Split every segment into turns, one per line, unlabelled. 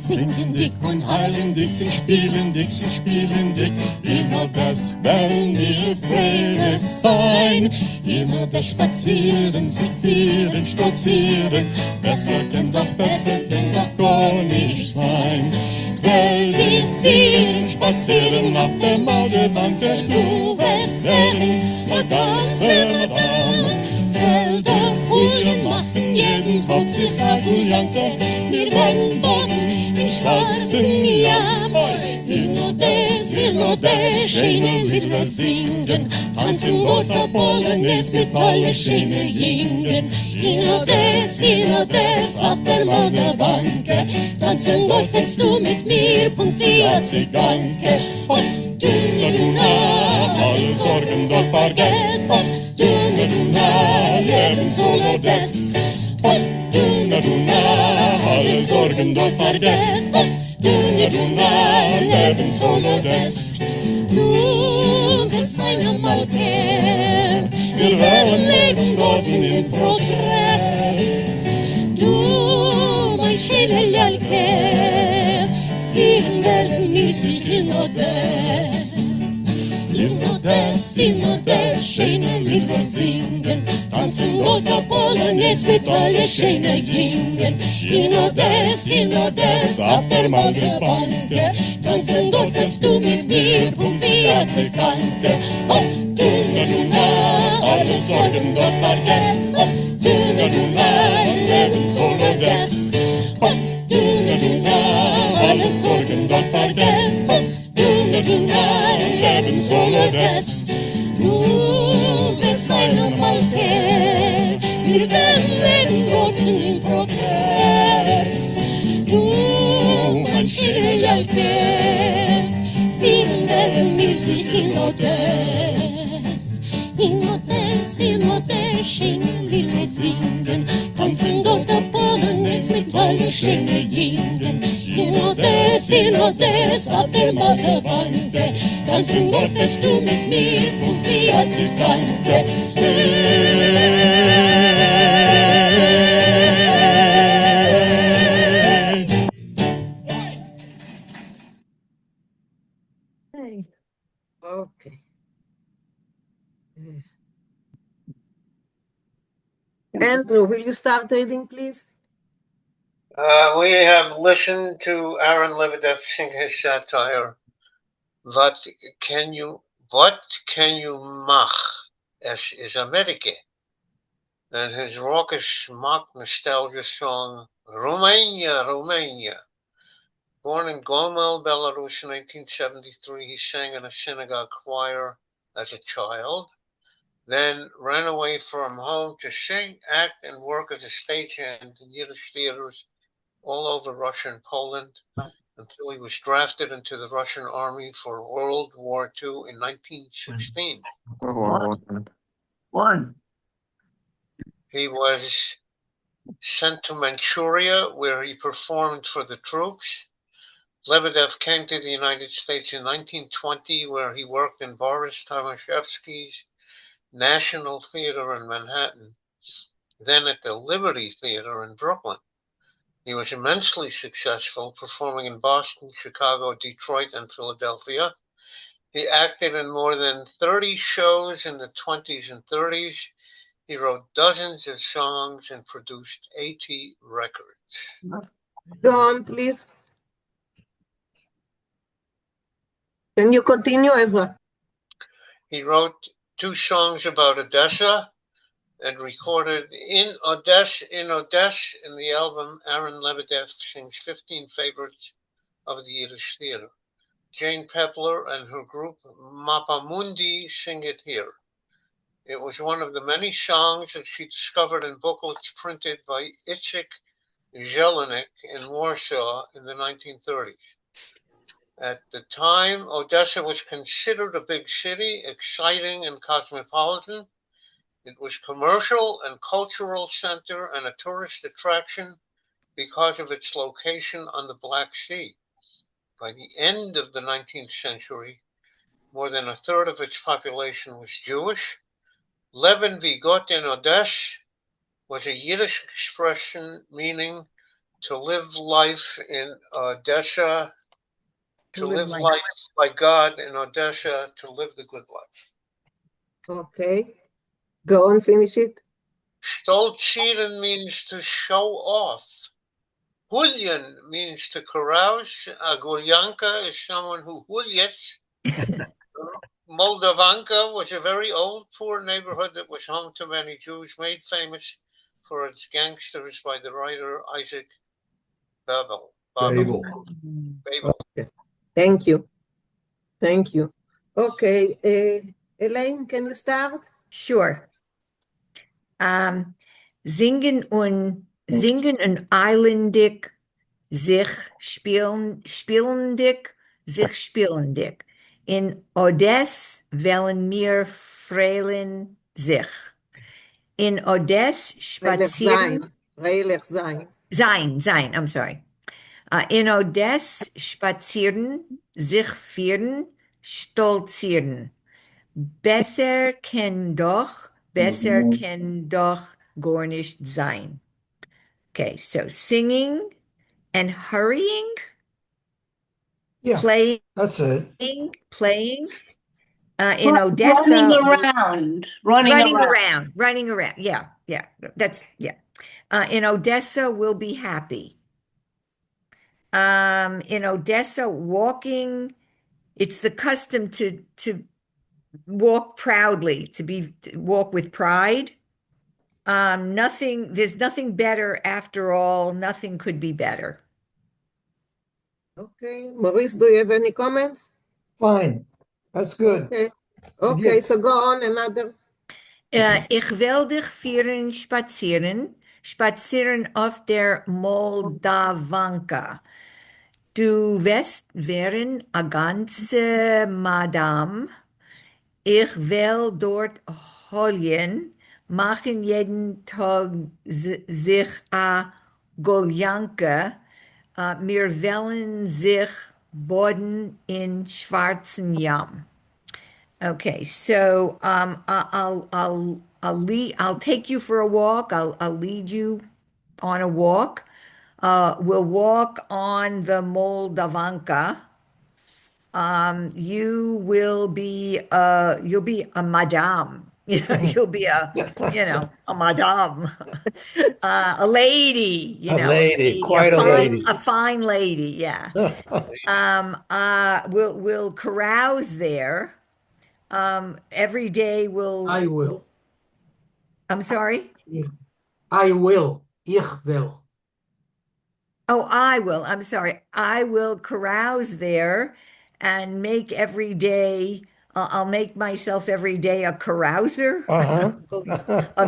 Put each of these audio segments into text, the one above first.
Singen dick und heilen dick, sie spielen dick, immer das werden wir Freude sein. Immer das Spazieren, sie vieren, stolzieren, besser kann doch gar nicht sein. Weil die vieren spazieren auf der Maldewanke, du wirst werden, das immer dann. Weil der Frühen machen jeden Tag sich Agujanke, wir werden Boden in schwarzen Jammer. Immer das schöne Lieder singen, tanzen dort auf Bolognese mit alle schöne Jingen. Immer das auf der Maldewanke, tanzen dort fest du mit mir, Punkt wie Ziganke. Und du alle Sorgen dort vergessen, du leben solo des. Und du alle Sorgen dort vergessen, du leben solo des. Du bist eine Malke, wir werden leben dort in Progress. Du, mein schöne Lalke, fliegen werden Musik in Odess. In Odess, schöne Lieder singen, tanzen dort auf Bolognese mit alle schöne Jingen. In Odess, auf der Maldewanke, tanzen dort fest du mit mir, und wie Ziganke. Und du, alle Sorgen dort vergessen, du, leben solo des. Und du, alle Sorgen dort vergessen, du, leben solo des. Du bist eine Malke, wir werden leben dort in Progress. Du, mein schöner Lalke, wir werden Musik in Odess. In Odess, schöne Lieder singen, tanzen dort auf Bolognese mit alle schöne Jingen. In Odess, auf der Maldewanke, tanzen dort fest du mit mir, und wie Ziganke.
Okay. Andrew, will you start reading, please?
We have listened to Aaron Lebedev sing his satire. What can you mach? Es is Amerika. And his raucous mock nostalgia song, Romania, Romania. Born in Gomel, Belarus in 1973, he sang in a synagogue choir as a child, then ran away from home to sing, act, and work as a stagehand in Yiddish theaters all over Russia and Poland until he was drafted into the Russian army for World War II in 1916. He was sent to Manchuria, where he performed for the troops. Lebedev came to the United States in 1920, where he worked in Boris Tomaszewski's National Theater in Manhattan, then at the Liberty Theater in Brooklyn. He was immensely successful, performing in Boston, Chicago, Detroit, and Philadelphia. He acted in more than 30 shows in the 20s and 30s. He wrote dozens of songs and produced 80 records.
Go on, please. Can you continue, Ezra?
He wrote 2 songs about Odessa and recorded in Odessa in the album Aaron Lebedev sings 15 favorites of the Yiddish theater. Jane Pepler and her group Mapamundi sing it here. It was one of the many songs that she discovered in booklets printed by Itzik Jelinek in Warsaw in the 1930s. At the time, Odessa was considered a big city, exciting and cosmopolitan. It was commercial and cultural center and a tourist attraction because of its location on the Black Sea. By the end of the 19th century, more than a third of its population was Jewish. Leben wie Gott in Odessa was a Yiddish expression meaning to live life in Odessa, to live
life.
life by God in Odessa, to live the good life.
Okay. Go on, finish it.
Stolzieren means to show off. Hulyen means to carouse. A Gulyanka is someone who hulyets. Moldavanka was a very old, poor neighborhood that was home to many Jews, made famous for its gangsters by the writer Isaac Babel.
Babel.
Babel.
Okay. Thank you. Thank you. Okay. Elaine, can you start?
Sure. Singen und eilendig, sich spielendig, sich spielendig. In Odess wollen wir freilen sich. In Odess spazieren.
Freilich sein.
Sein, I'm sorry. In Odess spazieren, sich führen, stolzieren. Besser kann doch gar nicht sein. Okay, so singing and hurrying,
Yeah,
playing,
that's it.
in Odessa,
running around.
running around. Yeah, that's. In Odessa, we'll be happy. In Odessa, walking, it's the custom to walk proudly, to walk with pride. There's nothing better after all. Nothing could be better.
Okay. Maurice, do you have any comments?
Fine. That's good.
Okay. Okay, so go on another.
Ich will dich führen spazieren auf der Moldavanka. Du wirst werden a ganze Madame. Ich will dort holen, machen jeden Tag sich a Goljanke. Wir wollen sich boden in schwarzen Yam. Okay, so I'll take you for a walk. I'll lead you on a walk. We'll walk on the Moldavanka. You'll be a madame. You'll be a madame, a lady.
A lady, quite a lady.
A fine lady. Yeah. We'll carouse there. Every day we'll.
I will.
I'm sorry?
I will. Ich will.
Oh, I will. I'm sorry. I will carouse there and make every day. I'll make myself every day a carouser, a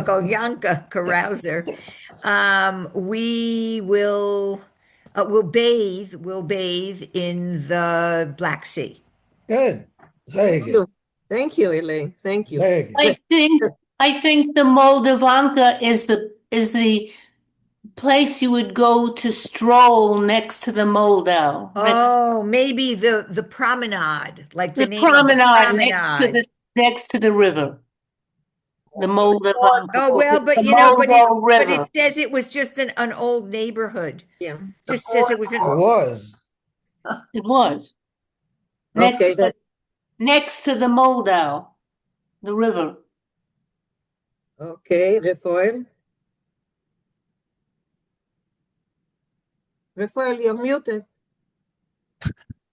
Golyanka carouser. We'll bathe in the Black Sea.
Good. Very good.
Thank you, Elaine. Thank you.
Very good.
I think the Moldavanka is the place you would go to stroll next to the Moldau.
Oh, maybe the promenade, like the name of the
promenade
promenade.
next to the river. The Moldavanka.
Oh, well, but but it says it was just an old neighborhood.
Yeah.
Just says it was
It was.
It was.
Okay.
Next to the Moldau, the river.
Okay, Rafael. Rafael, you're muted.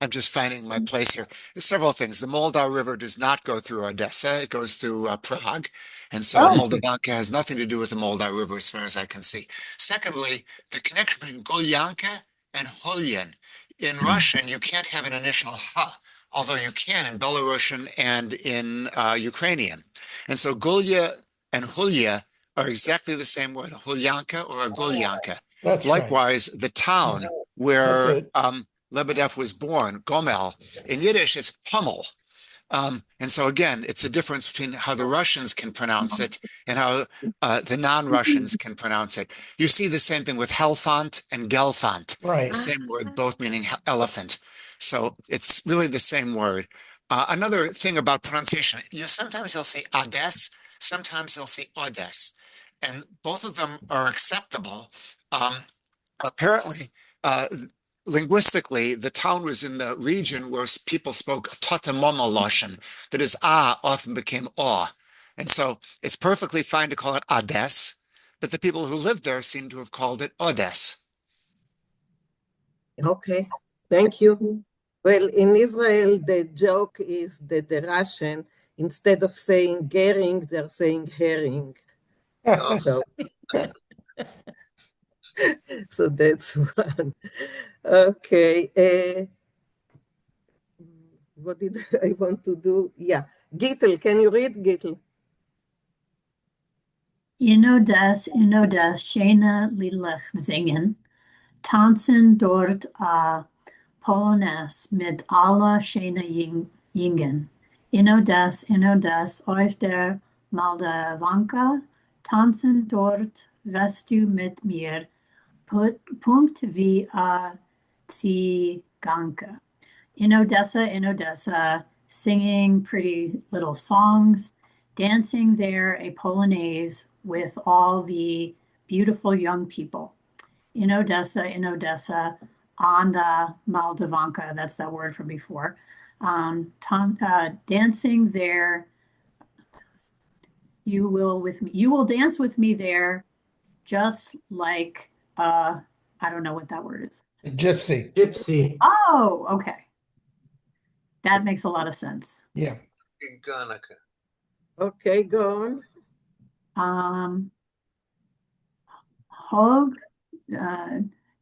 I'm just finding my place here. There's several things. The Moldau River does not go through Odessa. It goes through Prague. And so Moldavanka has nothing to do with the Moldau River as far as I can see. Secondly, the connection between Golyanka and Hulyen. In Russian, you can't have an initial ha, although you can in Belarusian and in Ukrainian. And so Gulya and Hulya are exactly the same word, a Hulyanka or a Golyanka.
That's
Likewise, the town where Lebedev was born, Gomel, in Yiddish, it's Hummel. And so again, it's a difference between how the Russians can pronounce it and how the non-Russians can pronounce it. You see the same thing with Helfant and Gelfant,
right.
The same word, both meaning elephant. So it's really the same word. Another thing about pronunciation, sometimes you'll say Ades, sometimes you'll say Odes, and both of them are acceptable. Apparently, uh, linguistically, the town was in the region where people spoke Totemomo Loshen, that is, ah often became aw. And so it's perfectly fine to call it Ades, but the people who lived there seem to have called it Odes.
Okay, thank you. Well, in Israel, the joke is that the Russian, instead of saying Gering, they're saying herring. So, so that's one. Okay. What did I want to do? Yeah. Gittel, can you read, Gittel?
Inodas, Shana Lilach singen, tanzen dort a Polonaise mit aller Shana Jingen. Inodas, auf der Maldavanka, tanzen dort, wirst du mit mir, Punkt wie a Ziganka. In Odessa, singing pretty little songs, dancing there a polonaise with all the beautiful young people. In Odessa, on the Maldavanka, that's that word from before, dancing there. You will dance with me there, just like I don't know what that word is.
Gypsy.
Gypsy.
Oh, okay. That makes a lot of sense.
Yeah.
Okay, go
on. Hog,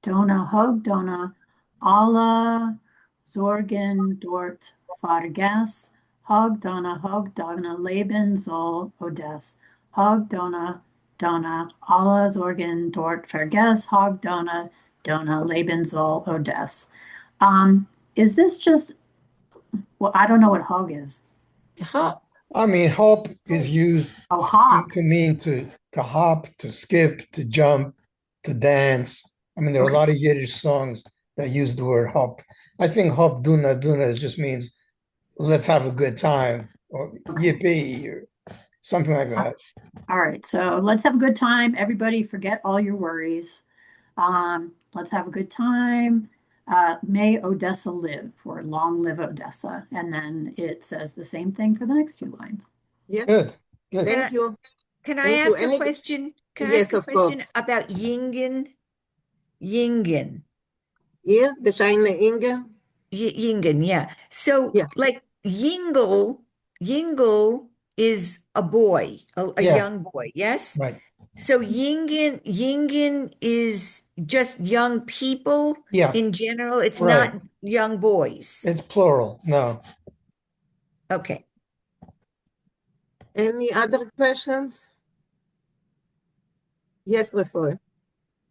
Dona, alla Zorgen dort Fargas, Hog Dona, Leben soll Odes, Hog Dona, alla Zorgen dort Fargas, Hog Dona, Leben soll Odes. Is this just, well, I don't know what hog is.
I mean, hop is used
hop.
to mean to hop, to skip, to jump, to dance. I mean, there are a lot of Yiddish songs that use the word hop. I think hop duna just means let's have a good time, or yippee, or something like that.
All right, so let's have a good time. Everybody forget all your worries. Let's have a good time. May Odessa live, or long live Odessa. And then it says the same thing for the next two lines.
Yes.
Good.
Thank you.
Can I ask a question? Can I ask a question about Yingen? Yingen.
Yeah, the China Ingen?
Yingen, yeah. So like Yingle is a boy, a young boy, yes?
Right.
So Yingen is just young people in general. It's not young boys.
It's plural. No.
Okay.
Any other questions? Yes, Refoy.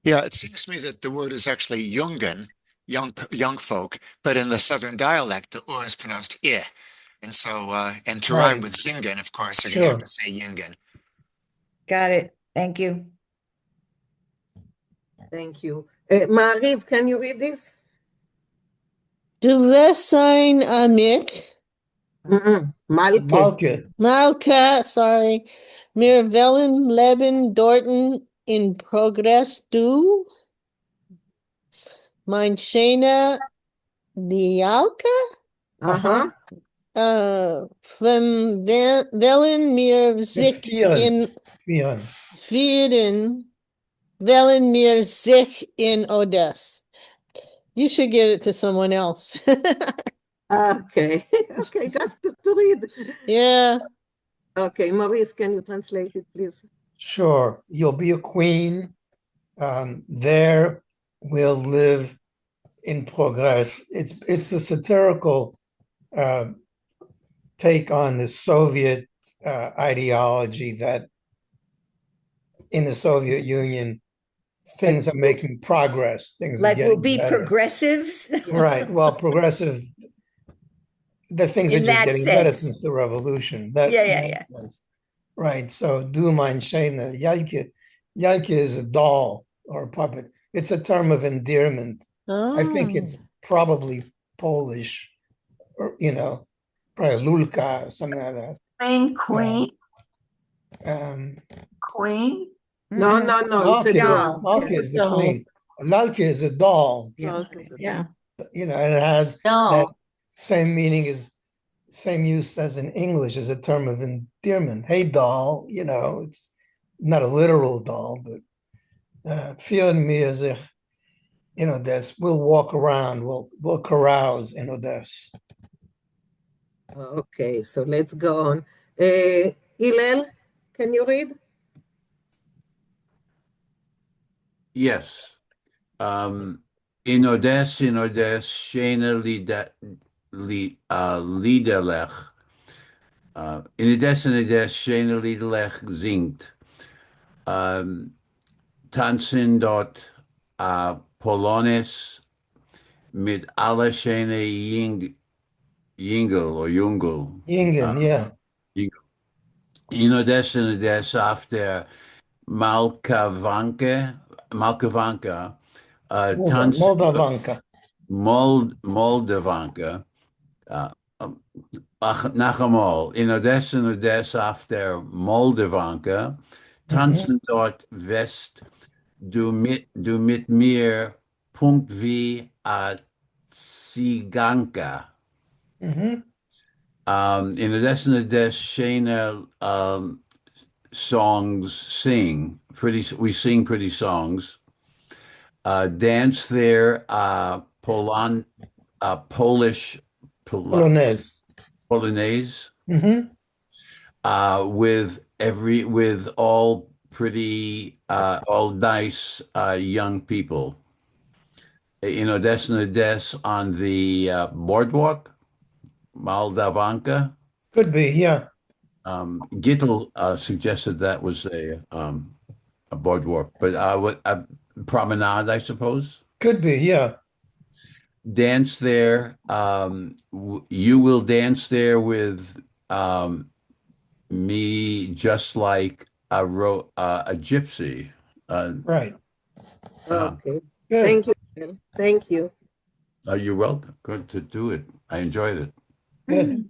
Yeah, it seems to me that the word is actually Jungen, young folk, but in the southern dialect, the O is pronounced I. And so, and to rhyme with Zingen, of course, you're going to have to say Yingen.
Got it. Thank you.
Thank you. Mariv, can you read this?
Du wirst sein, Amik. Malke, sorry. Mir Wellen Leben Dorten in Progress du. Mein Schöner Dialke. Von Wellen mir sich in Vieren. Wellen mir sich in Odessa. You should give it to someone else.
Okay. Okay, just to read.
Yeah.
Okay, Maurice, can you translate it, please?
Sure. You'll be a queen. There will live in progress. It's a satirical take on the Soviet ideology that in the Soviet Union, things are making progress. Things
like
are getting
will be
better.
Progressives.
Right. Well, progressive. The things
in
are just getting better since the revolution. That sense. Right. So do mein Shana. Yalke is a doll or a puppet. It's a term of endearment. I think it's probably Polish, or probably Lulka or something like that.
Queen. Queen.
No.
Malka is the queen. Lalke is a doll.
Yeah.
Yeah.
You know, and it has
No.
that same meaning same use as in English as a term of endearment. Hey, doll, you know, it's not a literal doll, but führen mir sich in Odessa. We'll walk around, we'll carouse in Odessa.
Okay, so let's go on. Hillel, can you read?
Yes. In Odessa, schöne Liederlech. In Odessa, schöne Liederlech singt. Tanzen dort Polones mit aller schöne Jingel oder Jungel.
Ingen, yeah.
In Odessa auf der Malkavanka, tanzen
Moldavanka.
Moldavanka. Nach einmal, in Odessa auf der Moldavanka, tanzen dort West, du mit mir, Punkt wie Ziganka. In Odessa, schöne songs we sing pretty songs. Dance there, Polish
Polonaise.
With all pretty, all nice young people. In Odessa on the boardwalk, Moldavanka.
Could be, yeah.
Gittel suggested that was a boardwalk, but a promenade, I suppose.
Could be, yeah.
Dance there. You will dance there with me, just like a gypsy.
Right.
Okay.
Good.
Thank you. Hillel. Thank you.
You're welcome. Good to do it. I enjoyed it.
Good.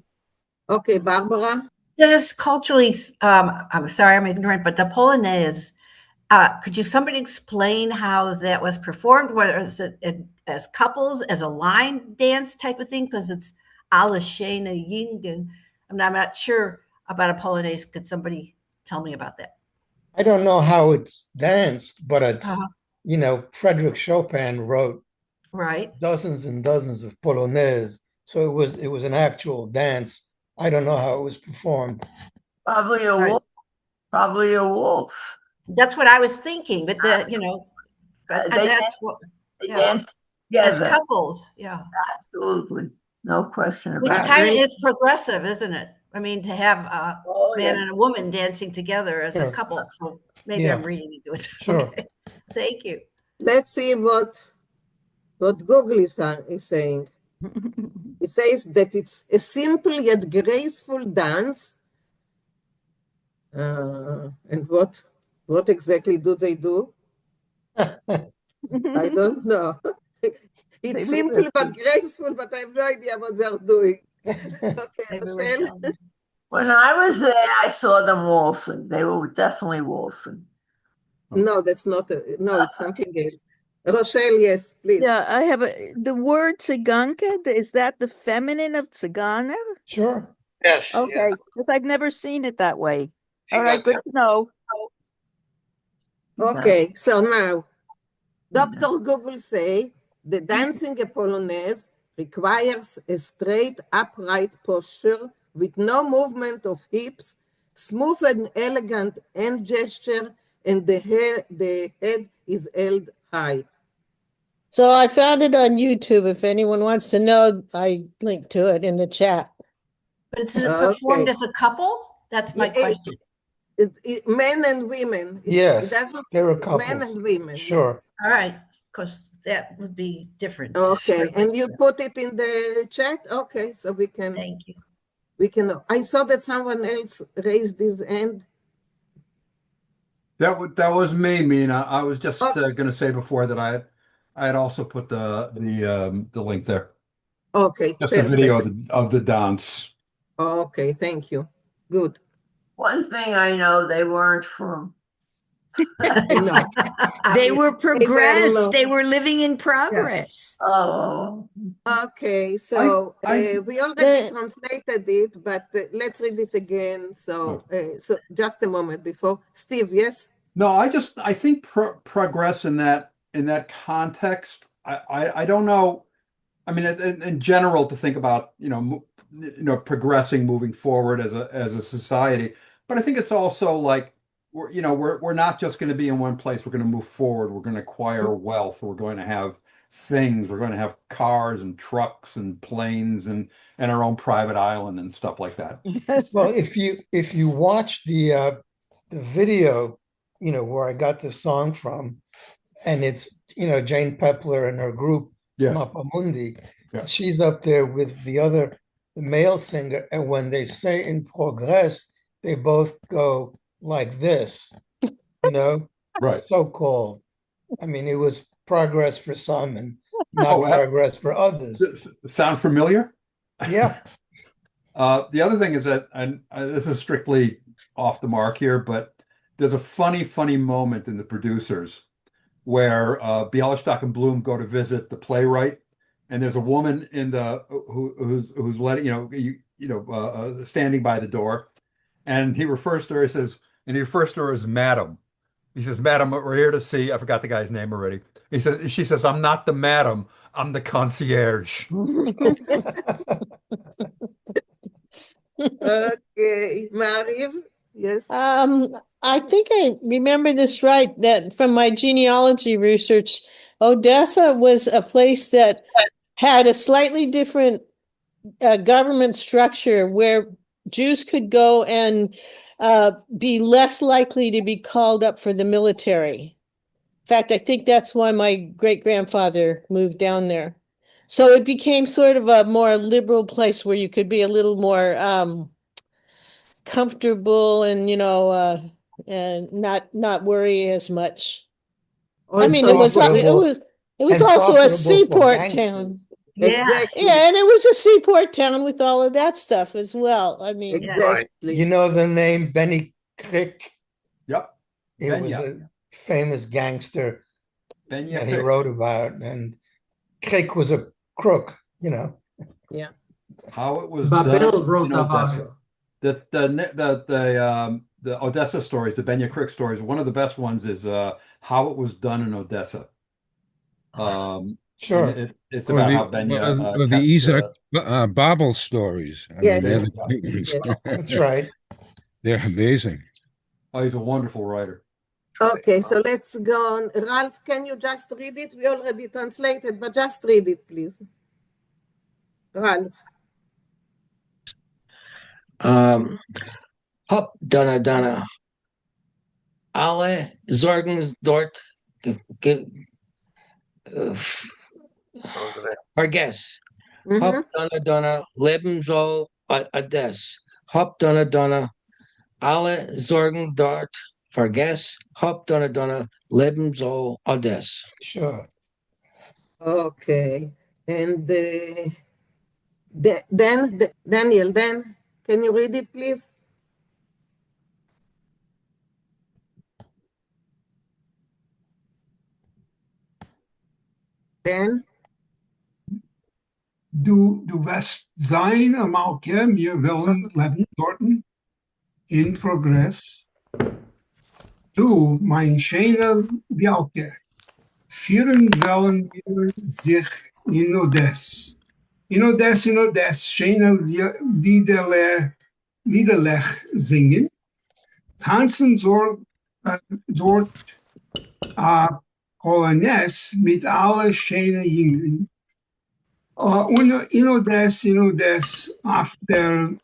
Okay, Barbara.
Just culturally, I'm sorry I'm ignorant, but the Polonaise, could somebody explain how that was performed? Was it as couples, as a line dance type of thing? Because it's Alle schöne Jungen. I'm not sure about a Polonaise. Could somebody tell me about that?
I don't know how it's danced, but it's, you know, Frederick Chopin wrote dozens and dozens of Polonaise. So it was an actual dance. I don't know how it was performed.
Probably a wolf. Probably a wolf.
That's what I was thinking, but that's what
they dance together.
As couples, yeah.
Absolutely. No question about it.
Which kind of is progressive, isn't it? I mean, to have a man and a woman dancing together as a couple. So maybe I'm reading into it.
Sure.
Okay. Thank you.
Let's see what Google is saying. It says that it's a simple yet graceful dance. And what exactly do they do? I don't know. It's simple but graceful, but I have no idea what they're doing. Okay, Rochelle.
When I was there, I saw them waltzing. They were definitely waltzing.
No, that's not it's something else. Rochelle, yes, please.
Yeah, I have the word Tsiganka. Is that the feminine of Tzigana?
Sure.
Yes.
Okay, because I've never seen it that way.
She
All right,
got
good to know.
Okay, so now, Dr. Google say the dancing a Polonaise requires a straight, upright posture with no movement of hips, smooth and elegant hand gesture, and the head is held high.
So I found it on YouTube. If anyone wants to know, I linked to it in the chat.
But is it performed as a couple? That's my question.
Men and women.
Yes, they're a couple.
Men and women.
Sure.
All right, because that would be different.
Okay, and you put it in the chat? Okay, so we can.
Thank you.
We can. I saw that someone else raised his hand.
That was me, Mina. I was just going to say before that I had also put the link there.
Okay,
just a video of the dance.
Okay, thank you. Good.
One thing I know, they weren't from
No.
They were progressed.
low.
They were living in progress.
Oh.
Okay, so we already
The-
translated it, but let's read it again. So, so just a moment before. Steve, yes?
No, I think progress in that context. I don't know. I mean, in general, to think about progressing, moving forward as a society. But I think it's also like we're not just going to be in one place. We're going to move forward. We're going to acquire wealth. We're going to have things. We're going to have cars and trucks and planes and our own private island and stuff like that.
Well, if you watch the video, where I got the song from, and it's Jane Pepler and her group,
Yes.
Mapamundi,
Yeah.
she's up there with the male singer, and when they say in progress, they both go like this,
Right.
so-called. I mean, it was progress for some and not
Oh,
progress for others.
Sound familiar?
Yeah.
The other thing is that, and this is strictly off the mark here, but there's a funny moment in The Producers where Bialystok and Bloom go to visit the playwright, and there's a woman who's letting standing by the door, and he refers to her. He refers to her as Madam. He says, "Madam, we're here to see." I forgot the guy's name already. She says, "I'm not the madam. I'm the concierge."
Okay, Mariv, yes?
I think I remember this right, that from my genealogy research, Odessa was a place that had a slightly different government structure where Jews could go and be less likely to be called up for the military. In fact, I think that's why my great-grandfather moved down there. So it became sort of a more liberal place where you could be a little more comfortable and and not worry as much. I mean, it was also a seaport town.
Exactly.
Yeah, and it was a seaport town with all of that stuff as well. I mean,
exactly.
You know the name Benny Crick?
Yep.
It was a famous gangster that he wrote about, and Crick was a crook,
Yeah.
How it was
Babel
done
wrote
in
about
Odessa. The Odessa stories, the Benya Crick stories. One of the best ones is how it was done in Odessa.
Sure.
It's about how Benya
the Isaac Babel stories. I
Yes.
mean, they're the great ones.
Yes.
That's right.
They're amazing.
Oh, he's a wonderful writer.
Okay, so let's go on. Ralph, can you just read it? We already translated, but just read it, please. Ralph.
Hop, Donna. Alle Sorgen dort vergess. Hop, Donna, Leben soll ades. Hop, Donna, alle Sorgen dort vergess. Hop, Donna, Leben soll ades.
Sure.
Okay. And Daniel, can you read it, please? Dan?
Du wirst sein am Auge, wir wollen leben dorten, in Progress. Du, mein schöner Bjauke, führen wollen wir sich in Odess. In Odess, schöne Liederlech singen, tanzen dort Polonaise mit allen schönen Jüngern. In Odess auf der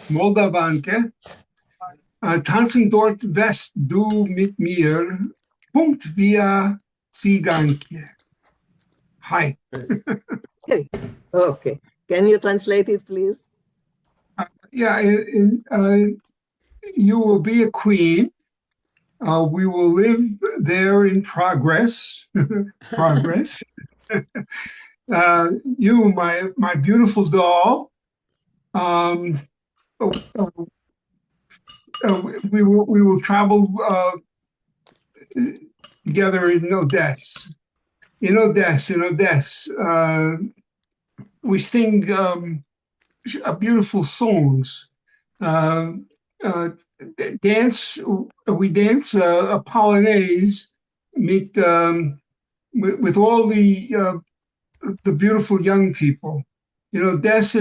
Moldavanke, tanzen dort West, du mit mir, Punkt via Ziganke. Hi.
Okay. Can you translate it, please?
Yeah, you will be a queen. We will live there in progress. Progress. You, my beautiful doll. we will travel together in Odessa. In Odessa, we sing beautiful songs. Dance. We dance a polonaise with all the beautiful young people. In Odessa,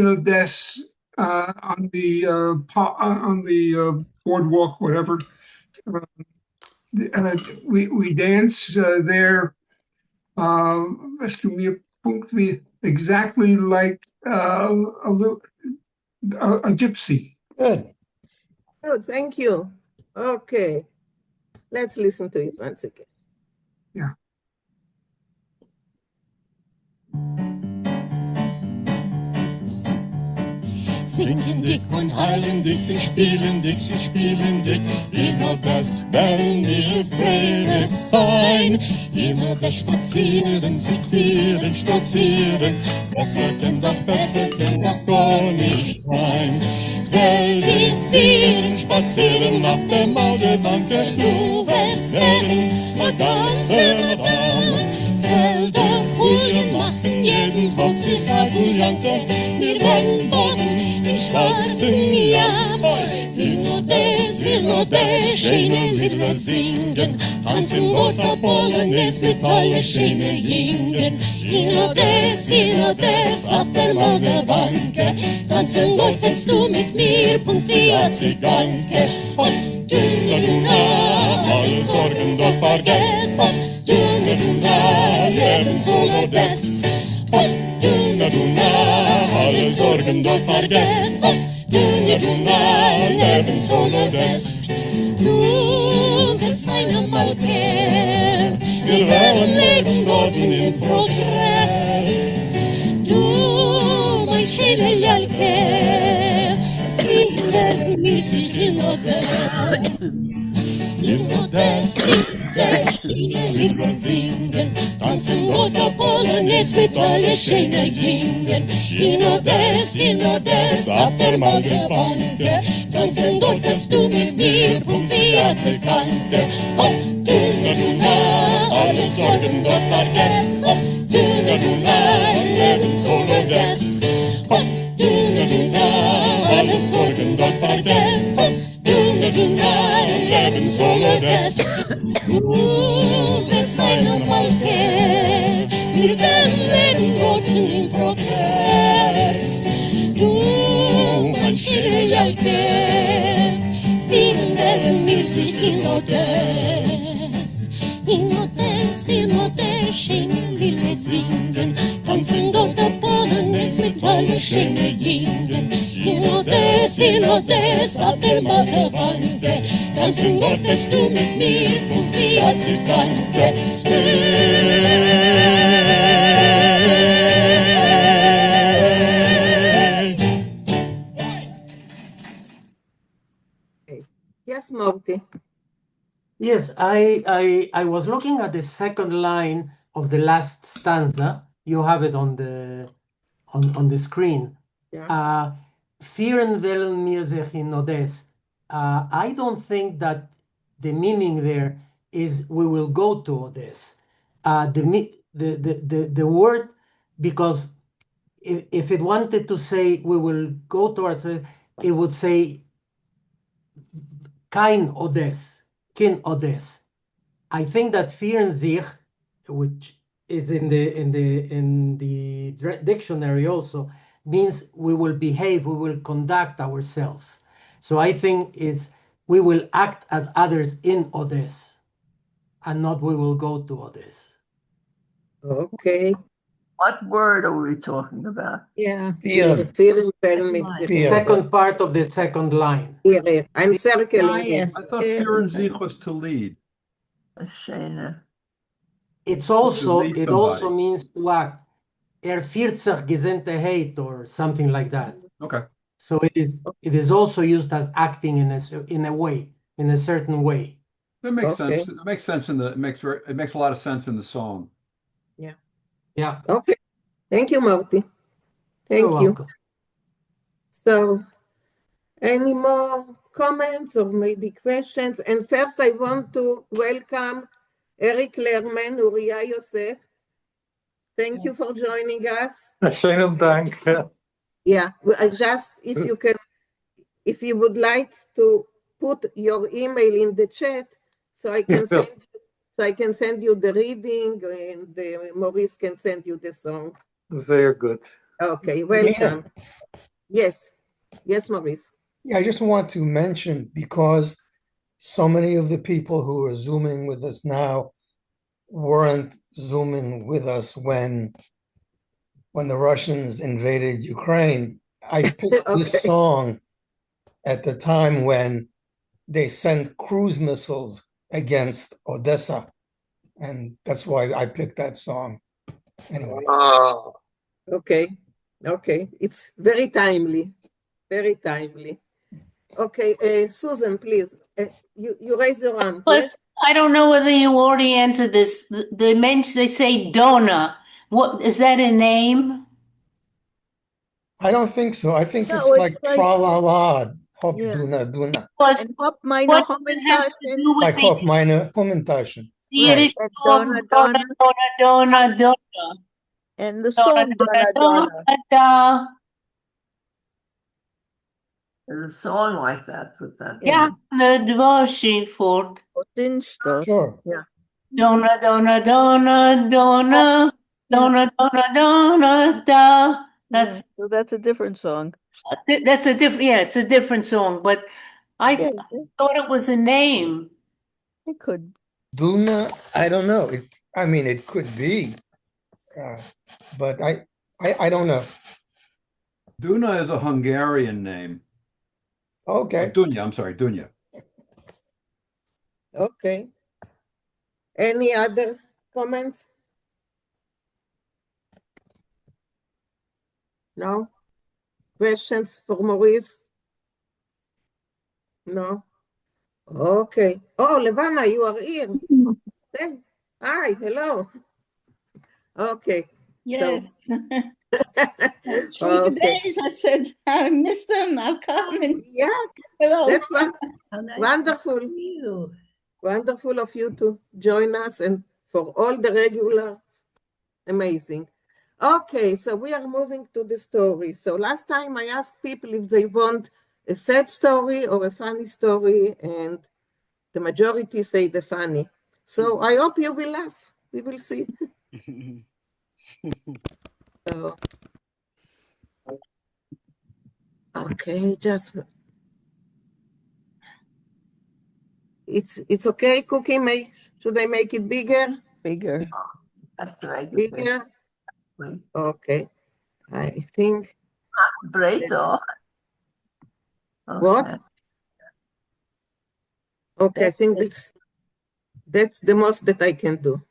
on the boardwalk, whatever. We dance there. Exactly like a gypsy.
Good.
Oh, thank you. Okay. Let's listen to it once again.
Yeah.
Singen dick und heilen dick, sie spielen dick, immer das werden wir Friede sein. Immer das Spazieren, sich vieren, stolzieren, besser kann doch gar nicht sein. Weil wir vieren spazieren auf der Mauerwanke, du wirst werden, Madame. Weil der Huren machen jeden Tag sich Abujanke, wir werden Boden in schwarzen Jammer. In Odessa, schöne Lieder singen, tanzen Gotha Polonaise mit alle schöne Jingen. In Odessa, auf der Mauerwanke, tanzen Gotthest du mit mir, Punkt wie a Ziganke. Und du, alle Sorgen dort vergessen, du, leben soll Odessa. Und du, alle Sorgen dort vergessen, du, leben soll Odessa. Du bist eine Malker, wir werden leben dort in Progress. Du, mein schöner Lalke, wir werden Musik in Odessa. In Odessa, Lieder singen, tanzen Gotha Polonaise mit alle schöne Jingen. In Odessa, auf der Mauerwanke, tanzen Gotthest du mit mir, Punkt wie a Ziganke. Und du, alle Sorgen dort vergessen, du, leben soll Odessa. Und du, alle Sorgen dort vergessen, du, leben soll Odessa. Du bist eine Malke, wir werden leben dort in Progress. Du, mein schöner Lalke, wir werden Musik in Odessa. In Odessa, schöne Lieder singen, tanzen Gotha Polonaise mit alle schöne Jingen. In Odessa, auf der Mauerwanke, tanzen Gotthest du mit mir, Punkt wie a Ziganke.
Yes, Morty.
Yes, I was looking at the second line of the last stanza. You have it on the screen.
Yeah.
Vieren wollen wir sich in Odessa. I don't think that the meaning there is we will go to Odessa. The word, because if it wanted to say we will go towards it, it would say kein Odessa. I think that vieren sich, which is in the dictionary also, means we will behave, we will conduct ourselves. So I think is we will act as others in Odessa, and not we will go to Odessa.
Okay.
What word are we talking about?
Yeah.
The second part of the second line.
I'm circling it.
I thought führen sich was to lead.
It also means to act. Führt sich gesinnte hate or something like that.
Okay.
So it is also used as acting in a way, in a certain way.
That makes sense. It makes sense it makes a lot of sense in the song.
Yeah.
Yeah.
Okay. Thank you, Morty. Thank you.
Welcome.
So Any more comments or maybe questions? And first I want to welcome Eric Lerman, Uriah Yosef. Thank you for joining us.
Schönen Dank.
Yeah, if you would like to put your email in the chat, so I can send you the reading, and Maurice can send you the song.
Sehr gut.
Okay, welcome. Yes, Maurice.
Yeah, I just want to mention, because so many of the people who are Zooming with us now weren't Zooming with us when the Russians invaded Ukraine. I picked this song at the time when they sent cruise missiles against Odessa, and that's why I picked that song. Anyway.
Okay. It's very timely. Very timely. Okay, Susan, please. You raise your hand, yes?
I don't know whether you already answered this. They say Donna. What is that a name?
I don't think so. I think it's like tra-la-la, hop duna duna.
And hop meine
What does it have to do with
Like hop meine Homentaschen.
the Yiddish
Donna,
Donna, Donna, Donna, Donna.
And the song Donna, Donna.
Donna.
There's a song like that with that.
Yeah, the devotion for.
Sure.
Yeah.
Donna, Donna, Donna, Donna, Donna, Donna, Donna, da.
So that's a different song.
That's a different. Yeah, it's a different song, but I thought it was a name.
It could.
Duna, I don't know. It could be, but I don't know.
Duna is a Hungarian name.
Okay.
Dunya, I'm sorry, Dunya.
Okay. Any other comments? No? Questions for Maurice? No? Okay. Oh, Levana, you are here. Hey. Hi, hello. Okay.
Yes. It's 3 days. I said, I miss them. I'll come. And
yeah,
hello.
That's one.
Nice
Wonderful.
You.
Wonderful of you to join us, and for all the regulars. Amazing. Okay, so we are moving to the story. So last time I asked people if they want a sad story or a funny story, and the majority say the funny. So I hope you will laugh. We will see. So, okay, just it's okay. Cookie, should I make it bigger?
Bigger.
That's right.
Bigger. Okay, I think.
Breito.
What? Okay, I think that's the most that I can do.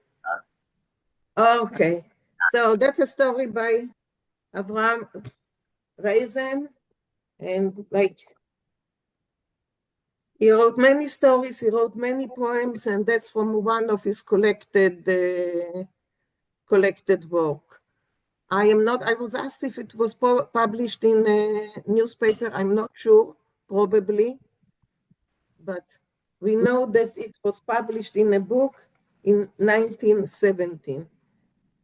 Okay, so that's a story by Avraham Reisen, and he wrote many stories, he wrote many poems, and that's from one of his collected work. I was asked if it was published in a newspaper. I'm not sure, probably, but we know that it was published in a book in 1917.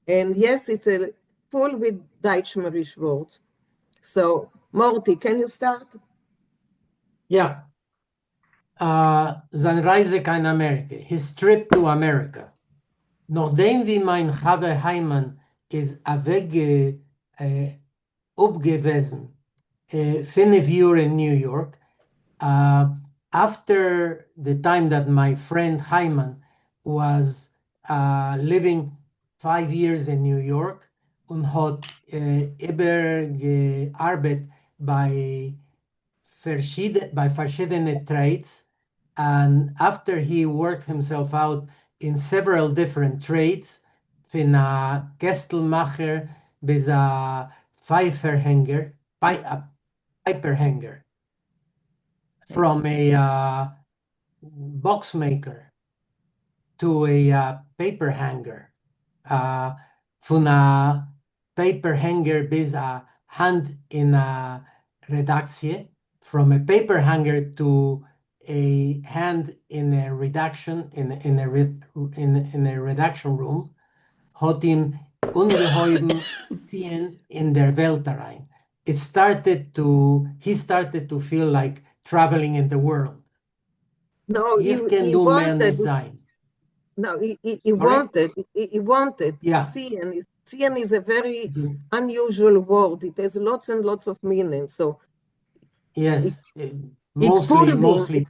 And yes, it's full with Deutschmarisch words. So, Morty, can you start?
Yeah. Sein Reise in Amerika, his trip to America. Nachdem wie mein Chave Heimann is weg upgewesen, 5 years in New York, after the time that my friend Hyman was living 5 years in New York und hat übergearbeitet bei verschiedene trades, and after he worked himself out in several different trades, von a Kestelmacher bis a Pfeiferhänger, piperhanger, from a box maker to a paper hanger, von a paper hanger bis a hand in a redactie, from a paper hanger to a hand in a reduction in a reduction room, hat ihm ungeheuben ziehen in der Welt rein. He started to feel like traveling in the world.
No,
Ich kann
he
du mehr
wanted
nicht
it.
sein.
No, he
Sorry?
wanted.
Yeah.
Ziehen is a very unusual word. It has lots and lots of meanings. So
Yes,
it
mostly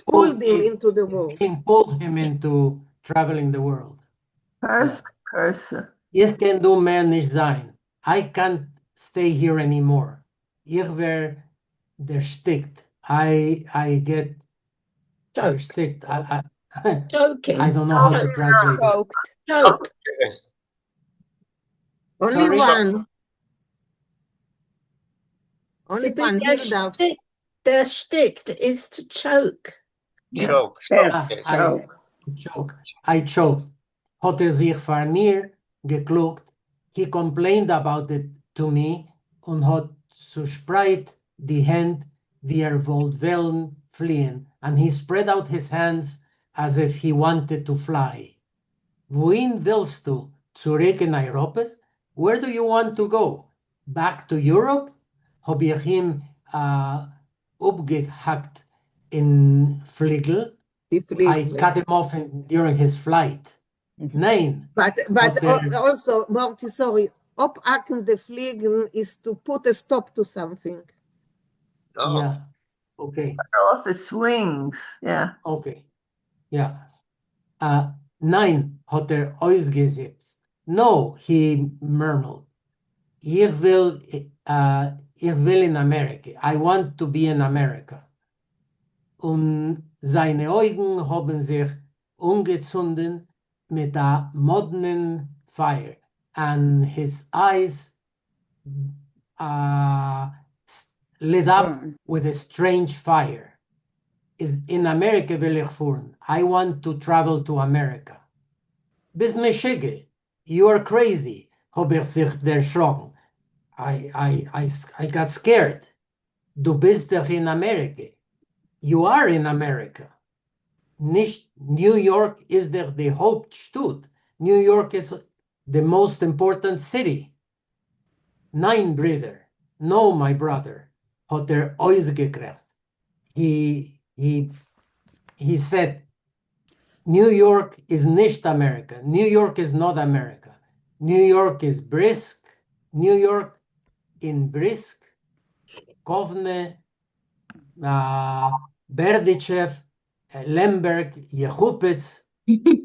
pulled him into the world.
Pulled him into traveling the world.
Curse.
Ich kann du mehr nicht sein. I can't stay here anymore. Ich wär erstickt. I get erstickt.
Choking.
I don't know how to translate it.
Choke.
Only
Sorry?
one. Only
To be
one. Hilda.
erstickt is to choke.
Choke.
Choke. I choked. Hat sich von mir geklugt. He complained about it to me und hat verspreit die Hand, wie wollte fliehen. And he spread out his hands as if he wanted to fly. Wohin willst du? Zurück in Europa? Where do you want to go? Back to Europe? Hab ich ihm upgehackt in Fliegel. I cut him off during his flight. Nein.
But also, Morty, sorry, uphacken the Fliegen is to put a stop to something.
Oh.
Yeah. Okay.
Off its wings. Yeah.
Okay. Yeah. Nein, hat ausgesetzt. No, he murmured. Ich will in America. I want to be in America. Und seine Augen haben sich ungezündet mit a modernen fire. And his eyes lit up with a strange fire. Is in America will ich fahren. I want to travel to America. Bis Michigan, you are crazy, hab ich sich erschrocken. I got scared. Du bist doch in America. You are in America. Nicht New York is the Hauptstadt. New York is the most important city. Nein, brother. No, my brother. Hat ausgekriegt. He said, New York is nicht America. New York is not America. New York is brisk. New York in brisk. Kovne, Berdichev, Lemberg, Jechupitz,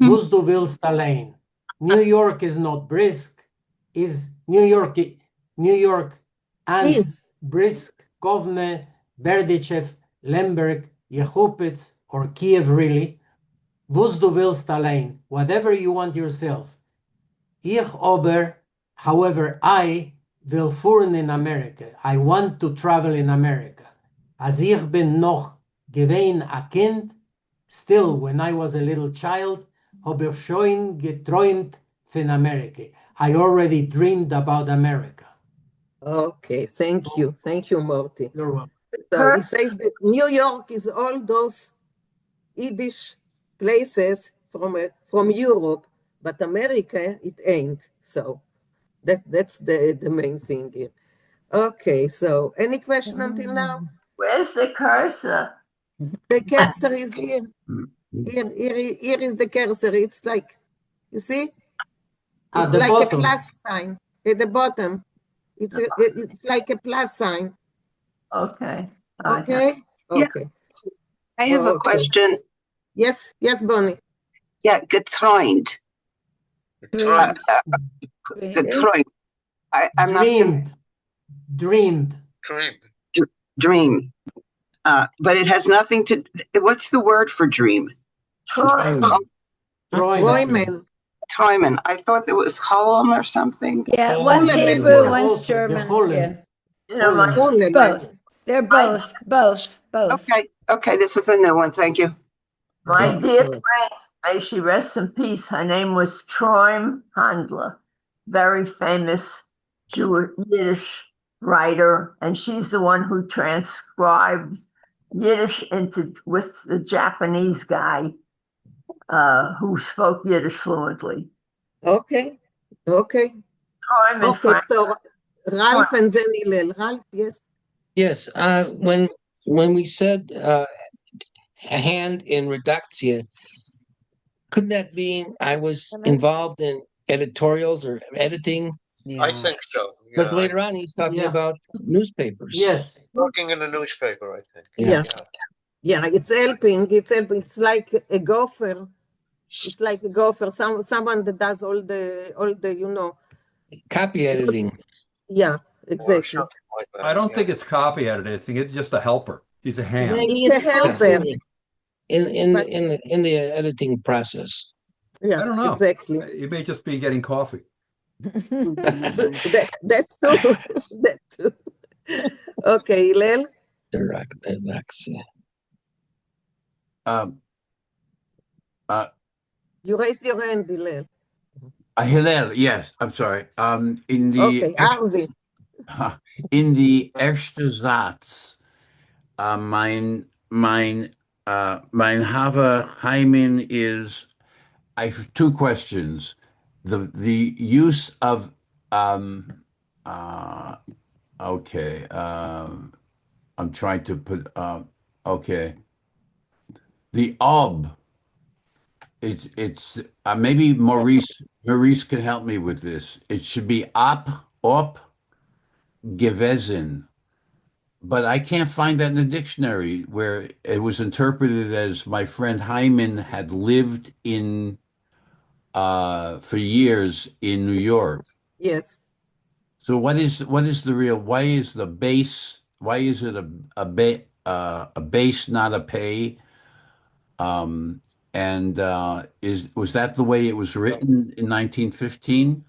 was du willst allein. New York is not brisk. Is New York and
Is.
brisk, Kovne, Berdichev, Lemberg, Jechupitz, or Kiev really. Was du willst allein, whatever you want yourself. Ich aber, however, I will fahren in America. I want to travel in America. Als ich bin noch gewesen a Kind, still when I was a little child, hab ich schon geträumt von America. I already dreamed about America.
Okay, thank you. Thank you, Morty.
You're welcome.
So he says that New York is all those Yiddish places from Europe, but America, it ain't. So that's the main thing here. Okay, so any question until now?
Where's the cursor?
The cursor is here. Here is the cursor. It's like, you see?
At
It's
the
like
bottom.
a plus sign at the bottom. It's like a plus sign.
Okay.
Okay? Okay.
I have a question.
Yes, Bonnie.
Yeah, geträumt. Geträumt. I'm
dreamed. Dreamed.
Dream. But it has nothing to. What's the word for dream?
Träumen.
Träumen. I thought it was Holm or something.
Yeah, one's Hebrew, one's German. Yeah.
Both.
They're both.
Okay, this is a new one. Thank you.
My dear friend, may she rest in peace. Her name was Troim Handler, very famous Jewish Yiddish writer, and she's the one who transcribed Yiddish with the Japanese guy who spoke Yiddish fluently.
Okay. Okay. Okay, so Ralph and then Hillel. Ralph, yes.
Yes. When we said a hand in reductia, couldn't that be I was involved in editorials or editing?
I think so.
Because
Yeah,
later on he's talking about newspapers.
Yes.
working in a newspaper, I think.
Yeah. Yeah, it's helping. It's helping. It's like a gopher. It's like a gopher. Someone that does all the
Copy editing.
Yeah, exactly.
Like that,
I don't think it's copy edited. I think it's just a helper. He's a hand.
It's a helper.
In the editing process.
Yeah,
I don't know.
Exactly.
You may just be getting coffee.
That's too. That too. Okay, Hillel. You raised your hand, Hillel.
Hillel, yes, I'm sorry. In the
Arvi.
in the erste Satz, mein Hava Heimin is. I have two questions. The use of okay. I'm trying to put okay. The ob. It's maybe Maurice can help me with this. It should be op gewesen, but I can't find that in the dictionary where it was interpreted as my friend Hyman had lived in for years in New York.
Yes.
So what is the real? Why is the base? Why is it a base, not a pay? And was that the way it was written in 1915?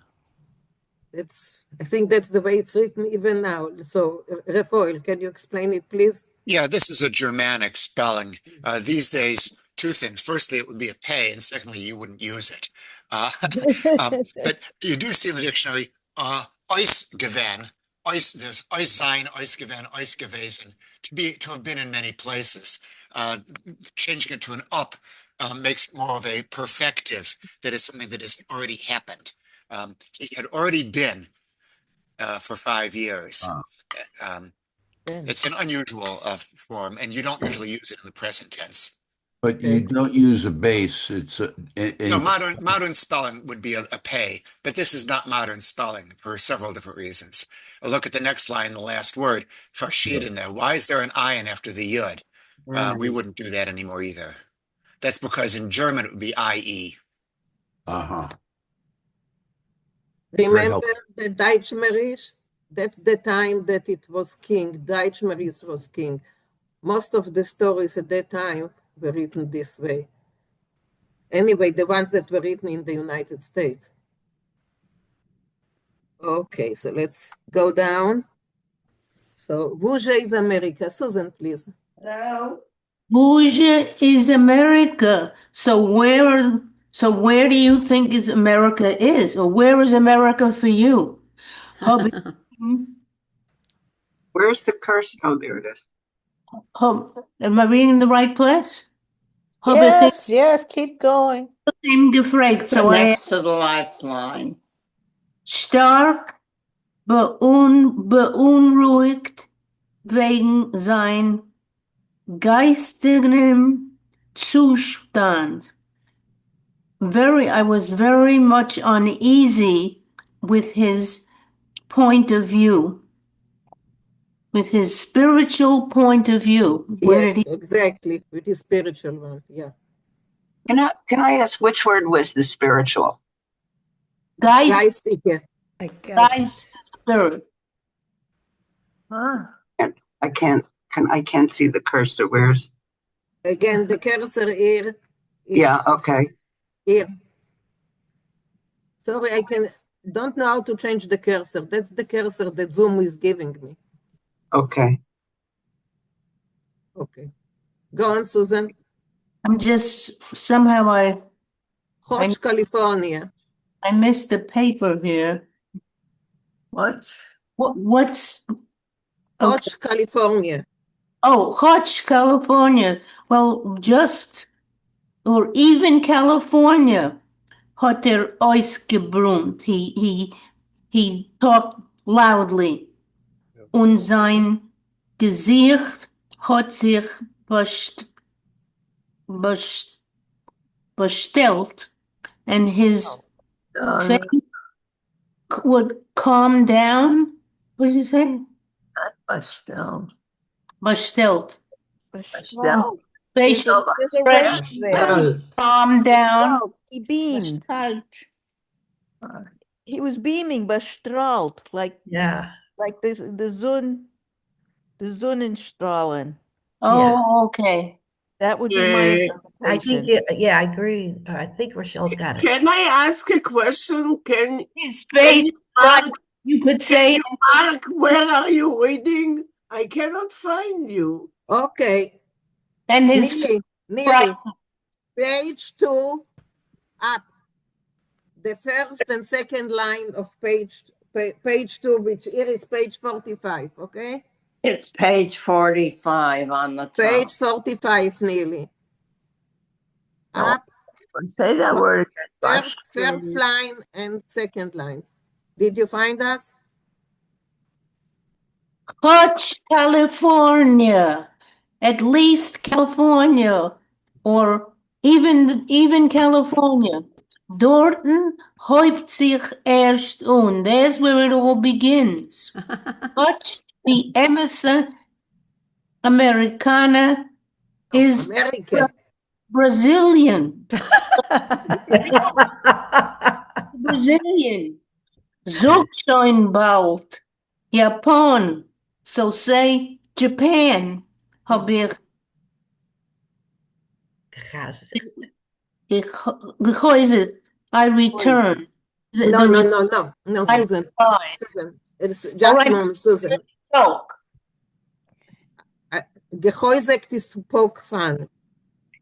I think that's the way it's written even now. So, Rafael, can you explain it, please?
Yeah, this is a Germanic spelling. These days, two things. Firstly, it would be a pay, and secondly, you wouldn't use it. But you do see in the dictionary, Eusgewen, there's Eus sein, Eusgewen, Eus gewesen, to have been in many places. Changing it to an up makes it more of a perfective, that is something that has already happened. He had already been for 5 years. It's an unusual form, and you don't usually use it in the present tense.
But you don't use a base. It's
No, modern spelling would be a pay, but this is not modern spelling for several different reasons. Look at the next line, the last word, verschiedene. Why is there an ion after the yud? We wouldn't do that anymore either. That's because in German it would be IE.
Remember the Deutschmerisch? That's the time that it was king. Deutschmerisch was king. Most of the stories at that time were written this way. Anyway, the ones that were written in the United States. Okay, so let's go down. So, Wuja is America. Susan, please.
Hello. Wuja is America. So where do you think is America is? Or where is America for you?
Where's the curse? Oh, there it is.
Am I reading the right place?
Yes, keep going.
Next to the last line.
Stark beunruhigt wegen sein geistigem Zustand. I was very much uneasy with his point of view, with his spiritual point of view.
Exactly, with his spiritual one, yeah.
Can I ask which word was the spiritual?
Geistige.
I guess. Spirit.
I can't see the cursor. Where's?
Again, the cursor here.
Yeah, okay.
Here. Sorry, don't know how to change the cursor. That's the cursor that Zoom is giving me.
Okay.
Okay. Go on, Susan.
I'm just somehow
California.
I missed the paper here.
What?
What's
Hotch, California.
Oh, Hotch, California. Well, just, or even California, hat ausgebrummt. He talked loudly. Und sein Gesicht hat sich bestellt, and his face would calm down. What did you say?
Not bestellt.
Bestellt.
Bestellt.
Face
There's a race there.
calm down.
He beamed. He was beaming, bestrahlt, like the Sonnenstrahlen.
Oh, okay.
That would be my
I think,
interpretation.
I agree. I think Rochelle's got it.
Can I ask a question?
His face, you could say,
Mark, where are you reading? I cannot find you.
Okay.
And his
nearly. Page 2, up. The first and second line of page 2, which here is page 45, okay?
It's page 45 on the top.
Page 45, nearly. Up.
Say that word again.
First line and second line. Did you find us?
Hotch, California. At least California. Or even California. Dorten häupt sich erst un. There's where it all begins. Hotch, the emissary Americana, is Brazilian. Brazilian. Zog schon bald. Japan. So say Japan. Hab ich gehäuset. I return.
No, Susan. Susan. It's just mom, Susan. Gehäusigt is to poke fun.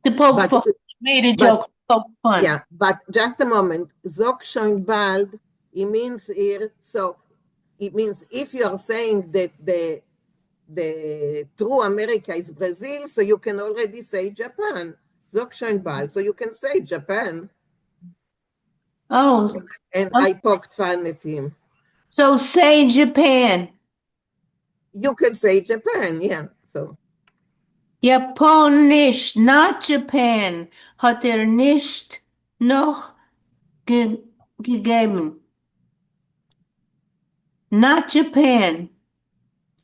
To poke fun. Made a joke. Poke fun.
Yeah, but just a moment. Zog schon bald, it means here, so it means if you are saying that the true America is Brazil, so you can already say Japan. Zog schon bald, so you can say Japan.
Oh.
And I poked fun at him.
So say Japan.
You can say Japan, yeah. So.
Japanisch, not Japan, hat nicht noch gegeben. Not Japan.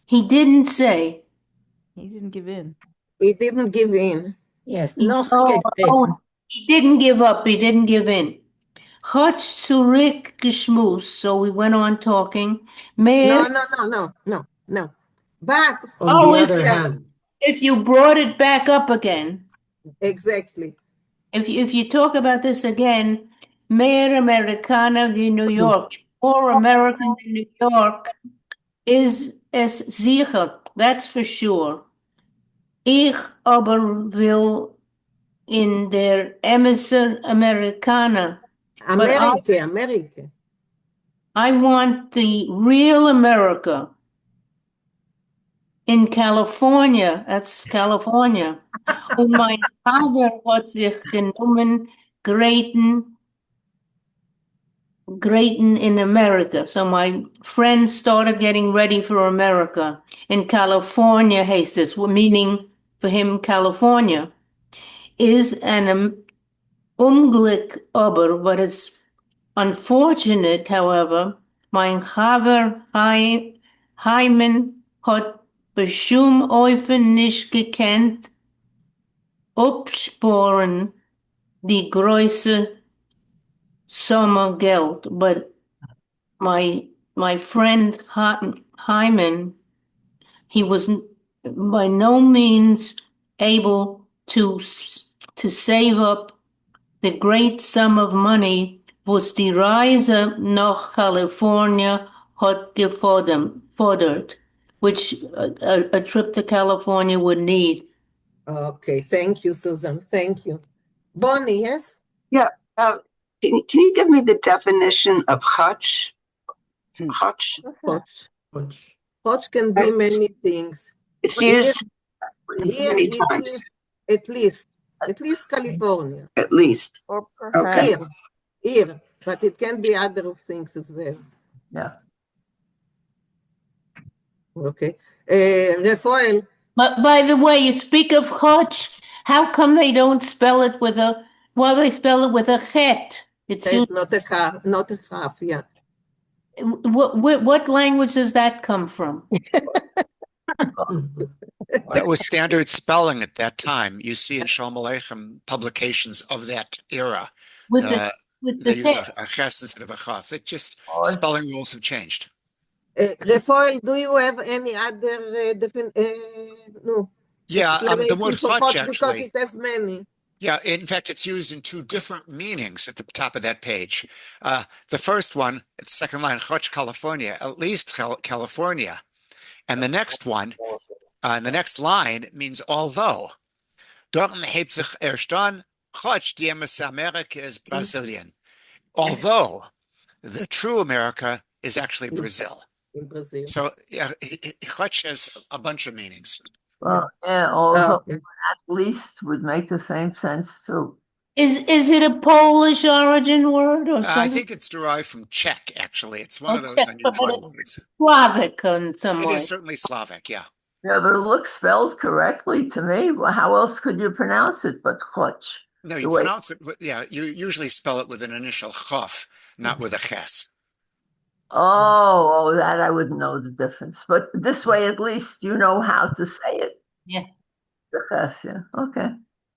He didn't say.
He didn't give in.
He didn't give in.
Yes,
he didn't give up. He didn't give in. Hat zurückgeschmust. So we went on talking.
No. But
on the other hand,
if you brought it back up again.
Exactly.
If you talk about this again, Mehr Americana than New York, more American than New York is es sicher. That's for sure. Ich aber will in der Emissar Americana.
America.
I want the real America. In California, that's California. Und mein Vater hat sich genommen, Greaten in America. So my friends started getting ready for America. In California, heißt es, meaning for him, California, is an Unglück aber, but it's unfortunate, however, mein Chaver Hyman hat beschum Eufen nicht gekannt, opsporen die Größe Sommergeld. But my friend Hyman, he was by no means able to save up the great sum of money was die Reise nach California hat gefordert, which a trip to California would need.
Okay, thank you, Susan. Thank you. Bonnie, yes?
Yeah. Can you give me the definition of hutch? Hutch.
Hotch can be many things.
It's
Here,
used
here
many
it
times.
is at least California.
At least.
Or
Okay.
Here, but it can be other things as well.
Yeah.
Okay. Rafael.
But by the way, you speak of Hotch. How come they don't spell it with a, well, they spell it with a chet? It's used,
Not a half, yeah.
what language does that come from?
That was standard spelling at that time. You see in Shalom Aleichem publications of that era.
With the
They use
chet.
a ches instead of a chaf. It just spelling rules have changed.
Rafael, do you have any other
The word
explanation for
chach
Hotch because
actually.
it has many?
Yeah, in fact, it's used in two different meanings at the top of that page. The first one, at the second line, Chotch, California, at least California. And the next one, in the next line, means although. Dorten hebt sich erst an, Chotch, die America is Brazilian. Although the true America is actually Brazil.
In Brazil.
So Chotch has a bunch of meanings.
Well, yeah, although at least would make the same sense too.
Is it a Polish origin word or something?
I think it's derived from Czech, actually. It's one of those unusual words.
Slavic in some way.
It is certainly Slavic, yeah.
Yeah, but it looks spelled correctly to me. Well, how else could you pronounce it but Hotch?
No, you pronounce it, you usually spell it with an initial chaf, not with a ches.
Oh, that I wouldn't know the difference. But this way, at least you know how to say it.
Yeah.
The ches, yeah. Okay.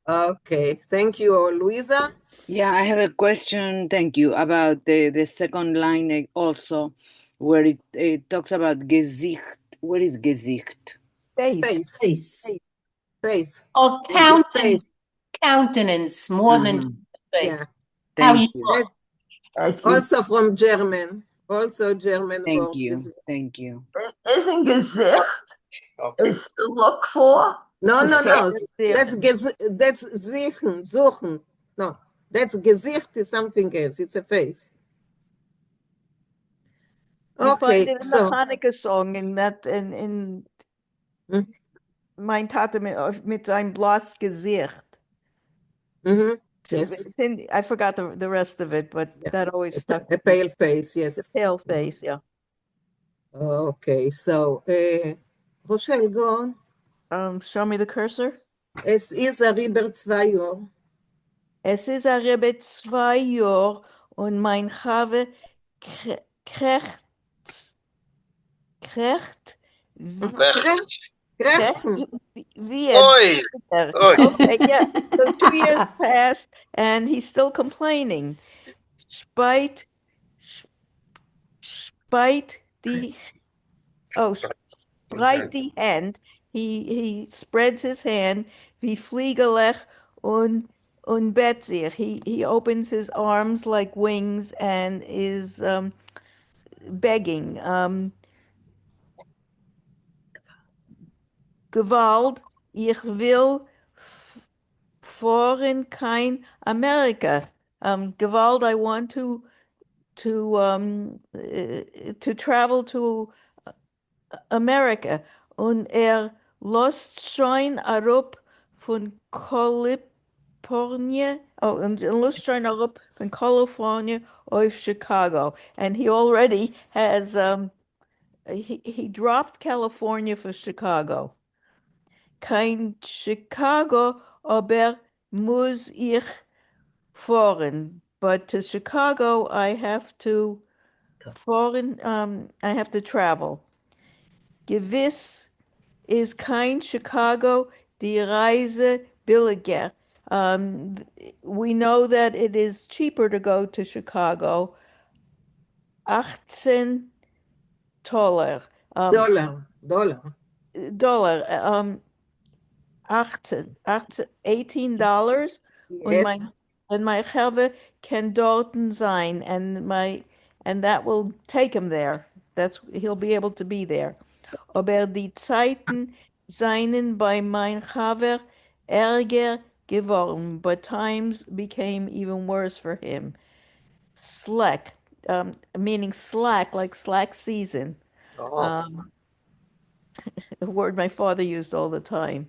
Okay, thank you, Luisa.
Yeah, I have a question, thank you, about the second line also, where it talks about Gesicht. What is Gesicht?
Face.
Or countenance more than face.
Yeah.
How you look.
Also from German. Also German
Thank
word.
you. Thank you.
Isn't Gesicht is to look for?
No. That's sichen, suchen. No, that's Gesicht is something else. It's a face.
You find it in the Hanukkah song in Mein Tate mit seinem Blas Gesicht.
Yes.
I forgot the rest of it, but that always stuck.
A pale face, yes.
A pale face, yeah.
Okay, so Rochelle, go
on. Show me the cursor.
Es ist a Riber 2 Jahr.
Es ist a Riber 2 Jahr und mein Chave krecht.
Oi.
Okay, yeah. So 2 years passed and he's still complaining. Spite die breit die Hand. He spreads his hand. Wie Fliegelech und bet sich. He opens his arms like wings and is begging. Gewalt, ich will fahren kein Amerika. Gewalt, I want to travel to America. Und lost schon arup von California. Oh, and lost schon arup von California auf Chicago. And he already has he dropped California for Chicago. Kein Chicago, aber muss ich fahren. But to Chicago, I have to I have to travel. Gewiss ist kein Chicago die Reise billiger. We know that it is cheaper to go to Chicago. 18 $. $18.
Yes.
Und my Cheve can dorten sein, and that will take him there. He'll be able to be there. Aber die Zeiten seien bei mein Chaver ärger geworden, but times became even worse for him. Slack, meaning slack, like slack season. a word my father used all the time.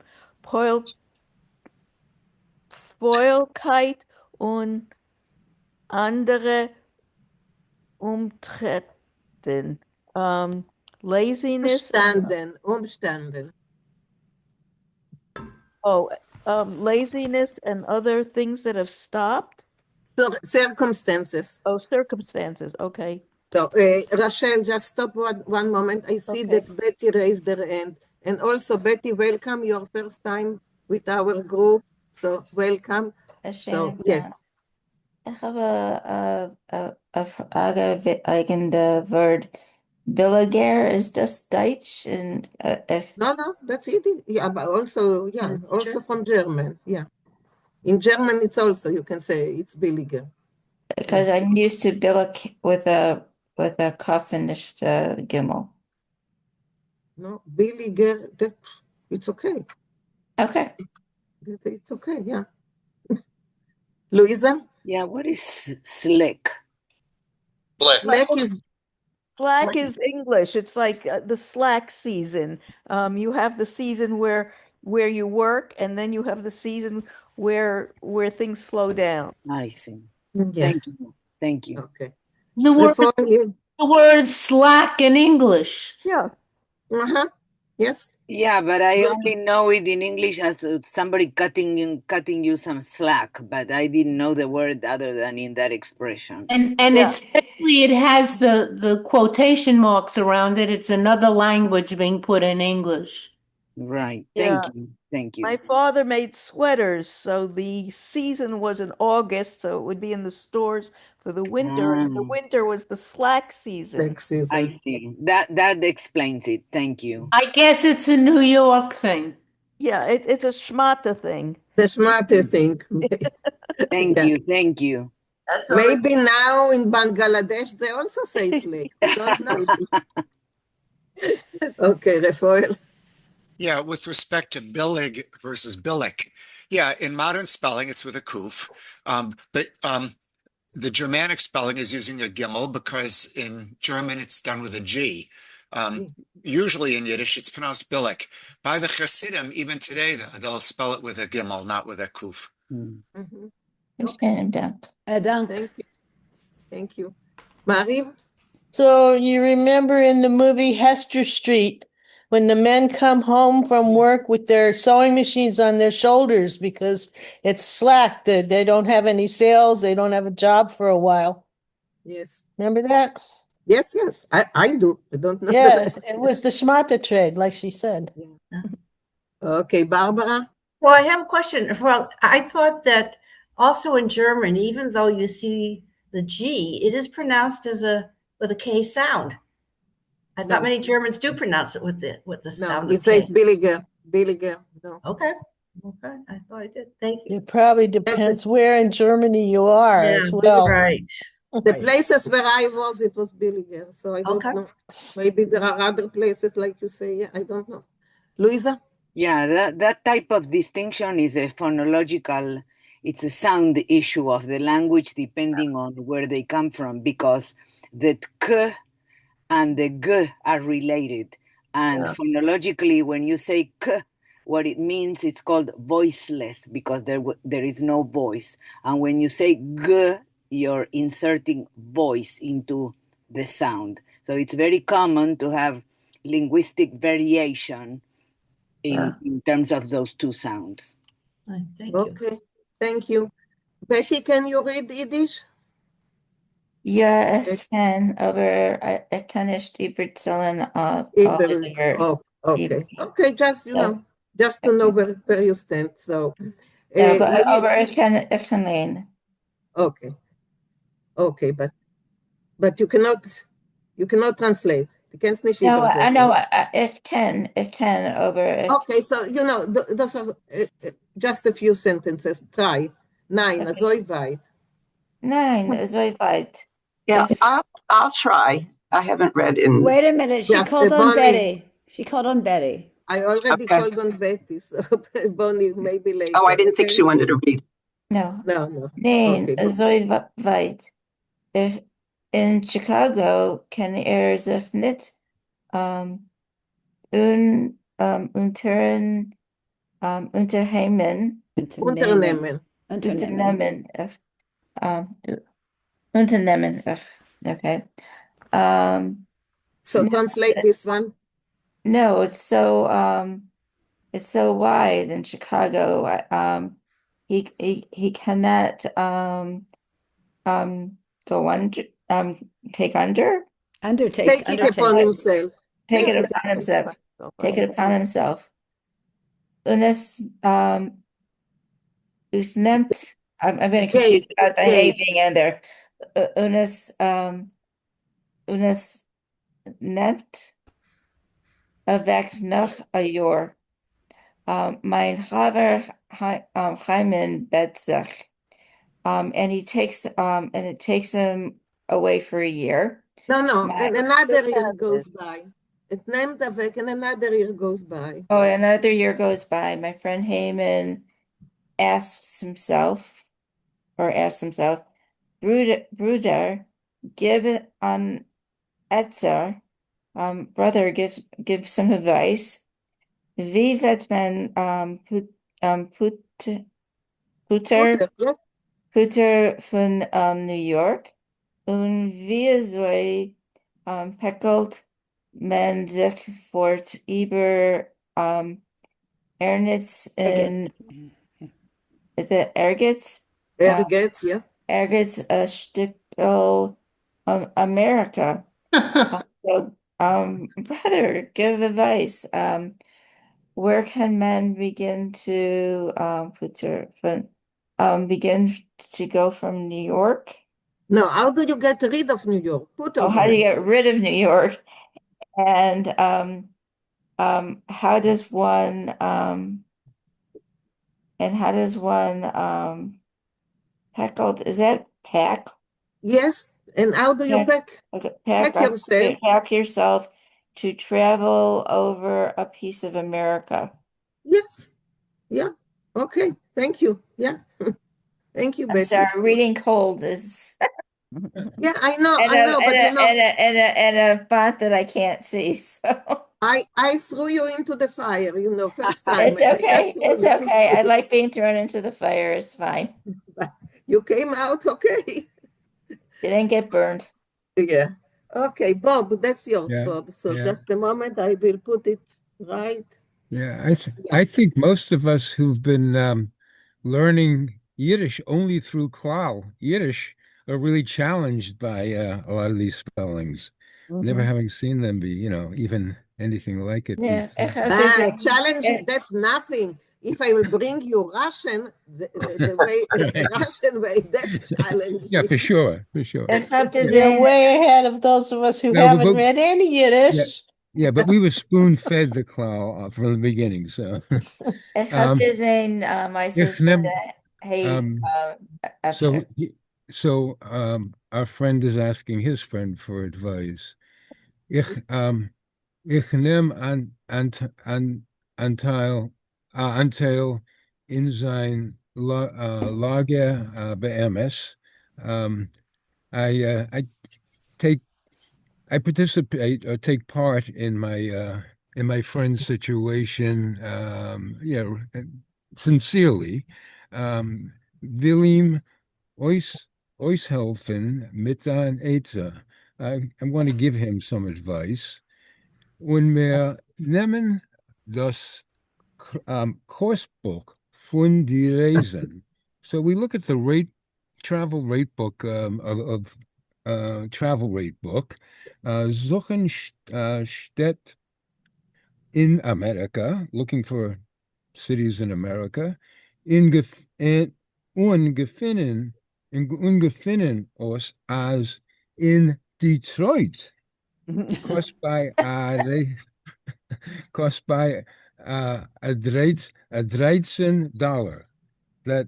Feulkeit und andere Umtreten. Laziness.
Umstanden.
Laziness and other things that have stopped.
Circumstances.
Oh, circumstances. Okay.
So, Rachel, just stop one moment. I see that Betty raised her hand. And also, Betty, welcome your first time with our group. So, welcome. So, yes.
Ich habe eine Frage wegen der Wort billiger. Ist das Deutsch?
No, that's it. Yeah, but also, also from German. Yeah. In German, it's also, you can say it's billiger.
Because I'm used to billig with a cuff and gimel.
No, billiger, it's okay.
Okay.
It's okay, yeah. Louisa?
Yeah, what is slick?
Slack is English. It's like the slack season. You have the season where you work, and then you have the season where things slow down.
I see.
Yeah.
Thank you.
Okay.
The word slack in English.
Yeah.
Yes.
Yeah, but I only know it in English as somebody cutting you some slack, but I didn't know the word other than in that expression.
And especially it has the quotation marks around it. It's another language being put in English.
Right.
Yeah.
Thank you.
My father made sweaters, so the season was in August, so it would be in the stores for the winter. And the winter was the slack season.
I see. That explains it. Thank you.
I guess it's a New York thing.
Yeah, it's a schmata thing.
The schmata thing.
Thank you.
Maybe now in Bangladesh they also say slick. We don't know. Okay, Rafael.
Yeah, with respect to billig versus billig, yeah, in modern spelling it's with a kuf, but the Germanic spelling is using a gimel because in German it's done with a G. Usually in Yiddish it's pronounced billig. By the Hasidim, even today, they'll spell it with a gimel, not with a kuf.
Thank you. Marie?
So you remember in the movie Hester Street, when the men come home from work with their sewing machines on their shoulders because it's slack, they don't have any sales, they don't have a job for a while.
Yes.
Remember that?
Yes. I do. I don't know.
Yeah, it was the schmata trade, like she said.
Okay, Barbara?
Well, I have a question. Well, I thought that also in German, even though you see the G, it is pronounced with a K sound. I thought many Germans do pronounce it with the sound.
No, it says billiger. No.
Okay. I thought I did. Thank you.
It probably depends where in Germany you are as well.
Right.
The places where I was, it was billiger. So I don't know. Maybe there are other places like you say. Yeah, I don't know. Louisa?
Yeah, that type of distinction is a phonological, it's a sound issue of the language depending on where they come from, because the k and the g are related. And phonologically, when you say k, what it means, it's called voiceless because there is no voice. And when you say g, you're inserting voice into the sound. So it's very common to have linguistic variation in terms of those two sounds.
Thank you.
Okay, thank you. Betty, can you read Yiddish?
Ja, ich kann, aber ich kann nicht überzählen.
Okay, just, just to know where you stand. So,
aber ich kann lernen.
Okay, but you cannot translate. Du kannst nicht
No, I
übersetzen.
know, ich kann, aber...
Okay, so, those are just a few sentences. Try. Nein, so weit.
Nein, so weit.
Yeah, I'll try. I haven't read in.
Wait a minute. She called on Betty. She called on Betty.
I already called on Betty, so Bonnie, maybe later.
Oh, I didn't think she wanted to read.
No.
No.
Nein,
Okay.
so weit. In Chicago kann sich nicht Unternehmen,
Unternehmen.
Unternehmen, um, Unternehmen, okay.
So
No,
translate this one.
no, it's so wide in Chicago. He cannot go under take under
Take it upon himself.
take it upon himself. Take it upon himself. Unes Usnemt. I'm getting confused about the hay being in there. Unes nemt weg noch a yor. Mein Chaver Hyman Betzach. And it takes him away for a year.
No, and another year goes by. It named Avek and another year goes by.
Oh, another year goes by. My friend Heyman asks himself, Bruder, give an Etzer, brother, give some advice. Wie wird man Putter von New York? Und wie soll Peckelt man sich fort über Ernst in is it Ergets?
Ergets, yeah.
Ergets a Stickel America. So, brother, give advice. Where can men begin to begin to go from New York?
No, how do you get rid of New York?
How do you get rid of New York? And how does one heckled? Is that pack?
Yes, and how do you pack?
Pack
yourself.
Pack yourself to travel over a piece of America.
Yes. Yeah. Okay. Thank you. Yeah. Thank you, Betty.
I'm sorry, reading cold is.
Yeah, I know, but
and a font that I can't see. So
I threw you into the fire, first time.
it's okay. It's okay. I like being thrown into the fire. It's fine.
You came out okay.
You didn't get burned.
Yeah. Okay, Bob, that's yours, Bob. So just a moment, I will put it right.
Yeah, I think most of us who've been learning Yiddish only through Klal Yiddish are really challenged by a lot of these spellings, never having seen them be, even anything like it
Yeah,
before.
Challenging, that's nothing. If I will bring you Russian, the way, the Russian way, that's challenging.
Yeah, for sure.
You're way ahead of those of us who haven't read any Yiddish.
Yeah, but we were spoon-fed the Klal from the beginning, so. So our friend is asking his friend for advice. Ich nehme Anteil in sein Lager BMS. I participate or take part in my friend's situation, sincerely. Will euch helfen mit ein Etzer. I want to give him some advice. Und wir nehmen das Kursbuch von die Reisen. So we look at the travel rate book of travel rate book. Suchen Stadt in America, looking for cities in America. Ungefinnen us as in Detroit. Cost by $13. That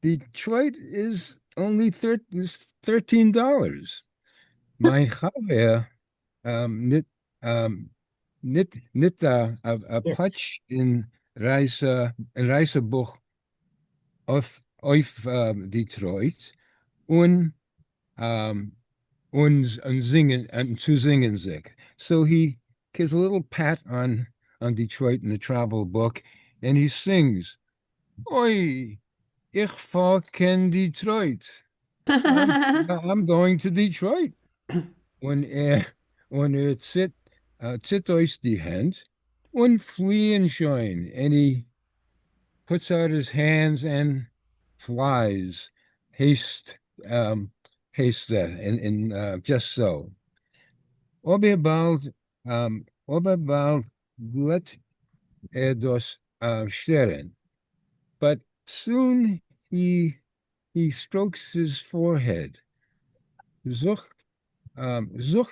Detroit is only $13. Mein Chaver nit a patch in Reisebuch auf Detroit und singen and zu singen sich. So he gives a little pat on on Detroit in the travel book, and he sings, "Oi, ich fahr ken Detroit." I'm going to Detroit. When zit euch die Hand und fliehen schon, and he puts out his hands and flies. Haste, haste, and just so. Oberbald let dos steren. But soon he strokes his forehead. Such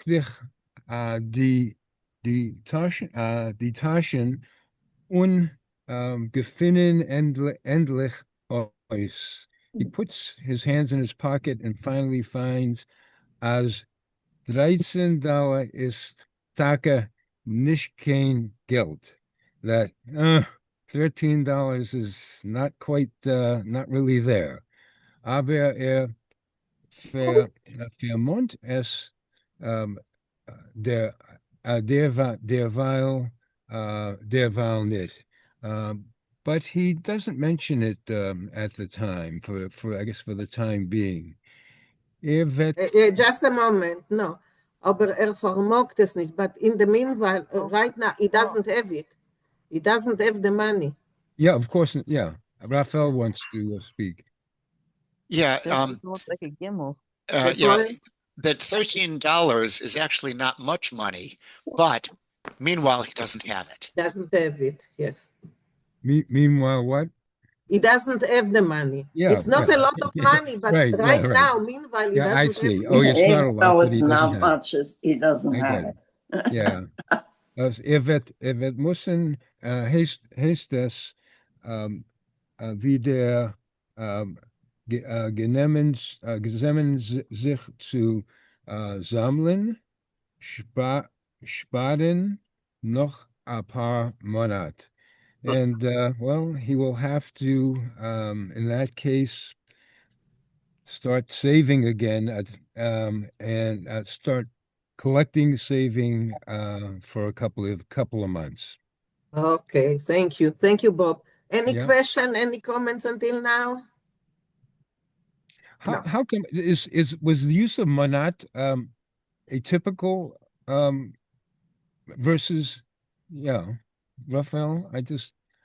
dich die Taschen gefinnen endlich aus. He puts his hands in his pocket and finally finds as $13 ist Taka nicht kein Geld. That $13 is not quite, not really there. Aber vermont es der, derweil nicht. But he doesn't mention it at the time for I guess for the time being.
Just a moment, no. Aber vermogt es nicht. But in the meanwhile, right now, he doesn't have it. He doesn't have the money.
Yeah, of course. Yeah. Raphael wants to speak.
Yeah.
Looks like a gimmel.
That $13 is actually not much money, but meanwhile, he doesn't have it.
Doesn't have it, yes.
Meanwhile, what?
He doesn't have the money.
Yeah,
it's not a lot of money, but right now, meanwhile, he doesn't
I see.
have
Oh, it's not a lot, but
it's not much, he doesn't have it.
Yeah. Müssen heißt es wieder genommen sich zu sammeln, sparen noch a paar Monate. And well, he will have to, in that case, start saving again and start collecting, saving for a couple of months.
Okay, thank you, Bob. Any question? Any comments until now?
How come was the use of monat a typical versus Raphael?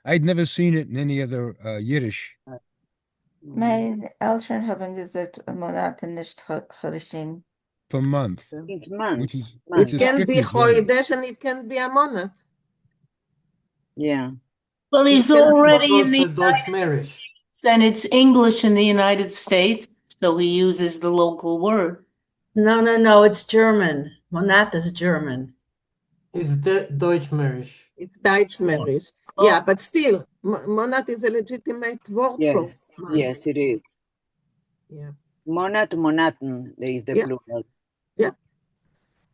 I'd never seen it in any other Yiddish.
Meine Eltern haben gesagt, Monate nicht Chodeshim.
For month.
It's months.
It can be Chodesh and it can be a monat.
Yeah.
Well, he's already in the
Deutsch marriage.
and it's English in the United States, so he uses the local word.
No, it's German. Monat is German.
It's the Deutsch marriage.
It's Deutsch marriage. Yeah, but still, monat is a legitimate word for month.
Yes, it is.
Yeah.
Monaten, there is the plural.
Yeah.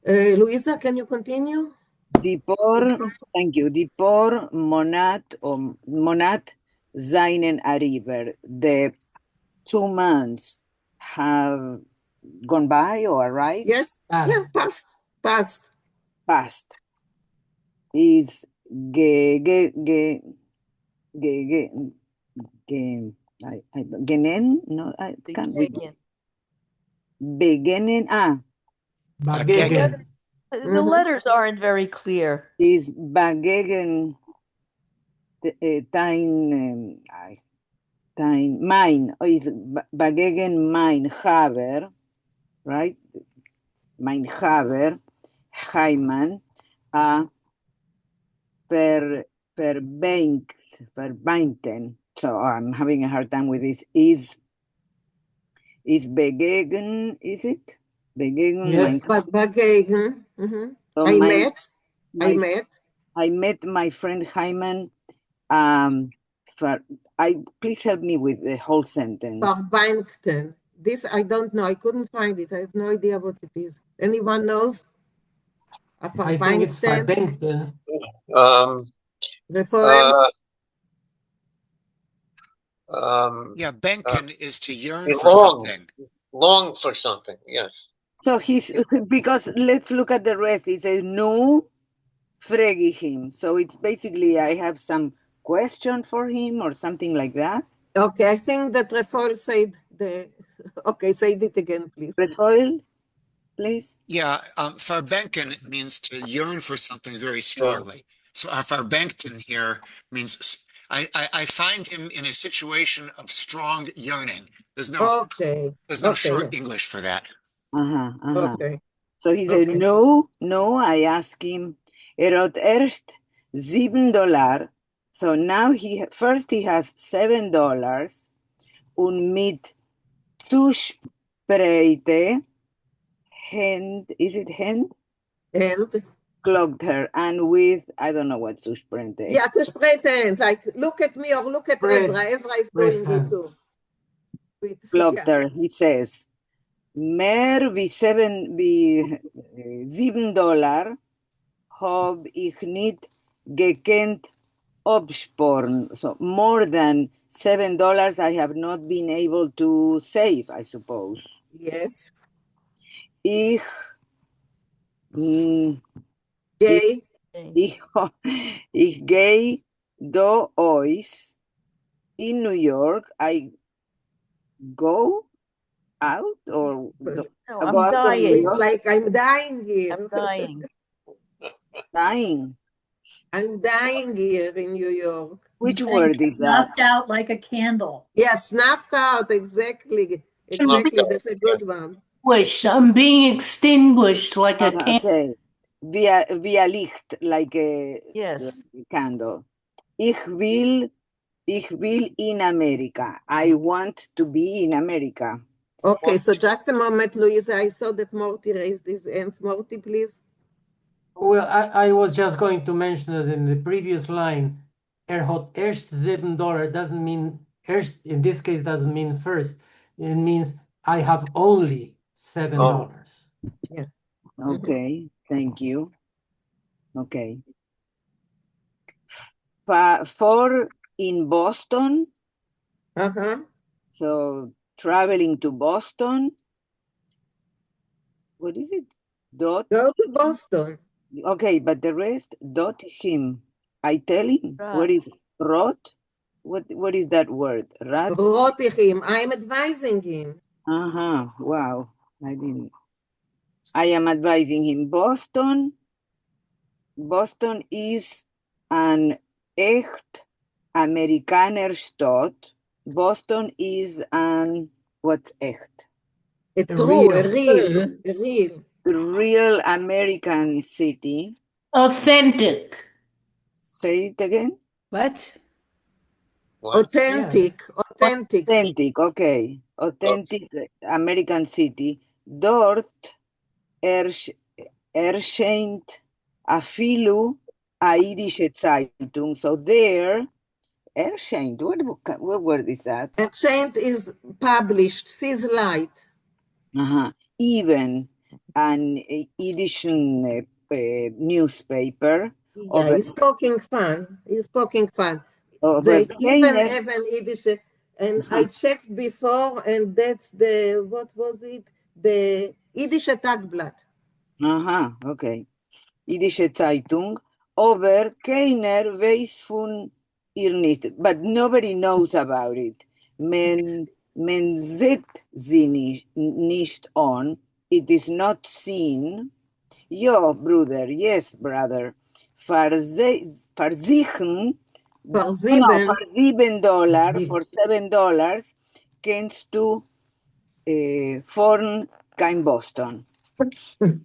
Luisa, can you continue?
Thank you. Dipor Monat seinen Arriver. The 2 months have gone by or arrived?
Yes. Past.
Is genen? No, I can't read. Begenen.
Bagegen.
The letters aren't very clear.
Is bagegen dein mein is bagegen mein Haber, right? Mein Haber Heimann verbeinten. So I'm having a hard time with this. Is begegen, is it? Begegen.
Yes, but begegen.
So I met my friend Hyman. Please help me with the whole sentence.
Verbeinten. This I don't know. I couldn't find it. I have no idea what it is. Anyone knows?
I think it's verbeinten.
Benken is to yearn for something.
Long for something, yes.
So he's because let's look at the rest. He says no. frage him. So it's basically I have some question for him or something like that.
Okay, I think that Refoil said the. Okay, say it again, please.
Refoil, please.
Yeah, verbenken means to yearn for something very strongly. So verbenkten here means I find him in a situation of strong yearning. There's no short English for that.
Okay.
So he said, no, I asked him, hat erst $7. So now first he has $7 und mit Zuspreite, is it Hand?
And?
Clogged her, and with, I don't know what Zuspreite.
Yeah, Zuspreite, like look at me or look at Ezra. Ezra is doing it too.
Clogged her, he says. Mehr wie $7 hab ich nicht gekannt absporen. So more than $7 I have not been able to save, I suppose.
Yes.
Ich gehe do ois in New York. I go out or
No,
go
I'm
out of New
dying.
It's like I'm dying here.
I'm dying.
Dying.
I'm dying here in New York.
Which word is that?
Snuffed out like a candle.
Yeah, snuffed out, exactly. Exactly, that's a good one.
I'm being extinguished like a candle.
Okay. Via Licht, like a candle. Ich will in America. I want to be in America.
Okay, so just a moment, Louisa. I saw that Morty raised his hands. Morty, please.
Well, I was just going to mention that in the previous line, hat erst $7 doesn't mean erst, in this case, doesn't mean first. It means I have only $7.
Yeah.
Okay, thank you. Okay. For in Boston. So traveling to Boston. What is it?
Go to Boston.
Okay, but the rest, him. I tell him. What is rot? What is that word? Rat?
Rotihim. I am advising him.
Wow. I am advising him. Boston is an echt Amerikaner Stadt. Boston is an, what's echt?
A real
American city.
Authentic.
Say it again.
What?
Authentic.
Okay. Authentic American city. Dort erscheint afilu a Yiddische Zeitung. So there, erscheint, what word is that?
Erscheint is published, sees light.
Even an Yiddish newspaper.
Yeah, he's poking fun. They even have an Yiddish, and I checked before, and that's what was it? The Yiddish Tagblatt.
Okay. Yiddische Zeitung. Aber keiner weiß von ihr nicht. But nobody knows about it. Men sieht sie nicht on. It is not seen. Ja, brother. Yes, brother. $7, for $7 kannst du fahren kein Boston.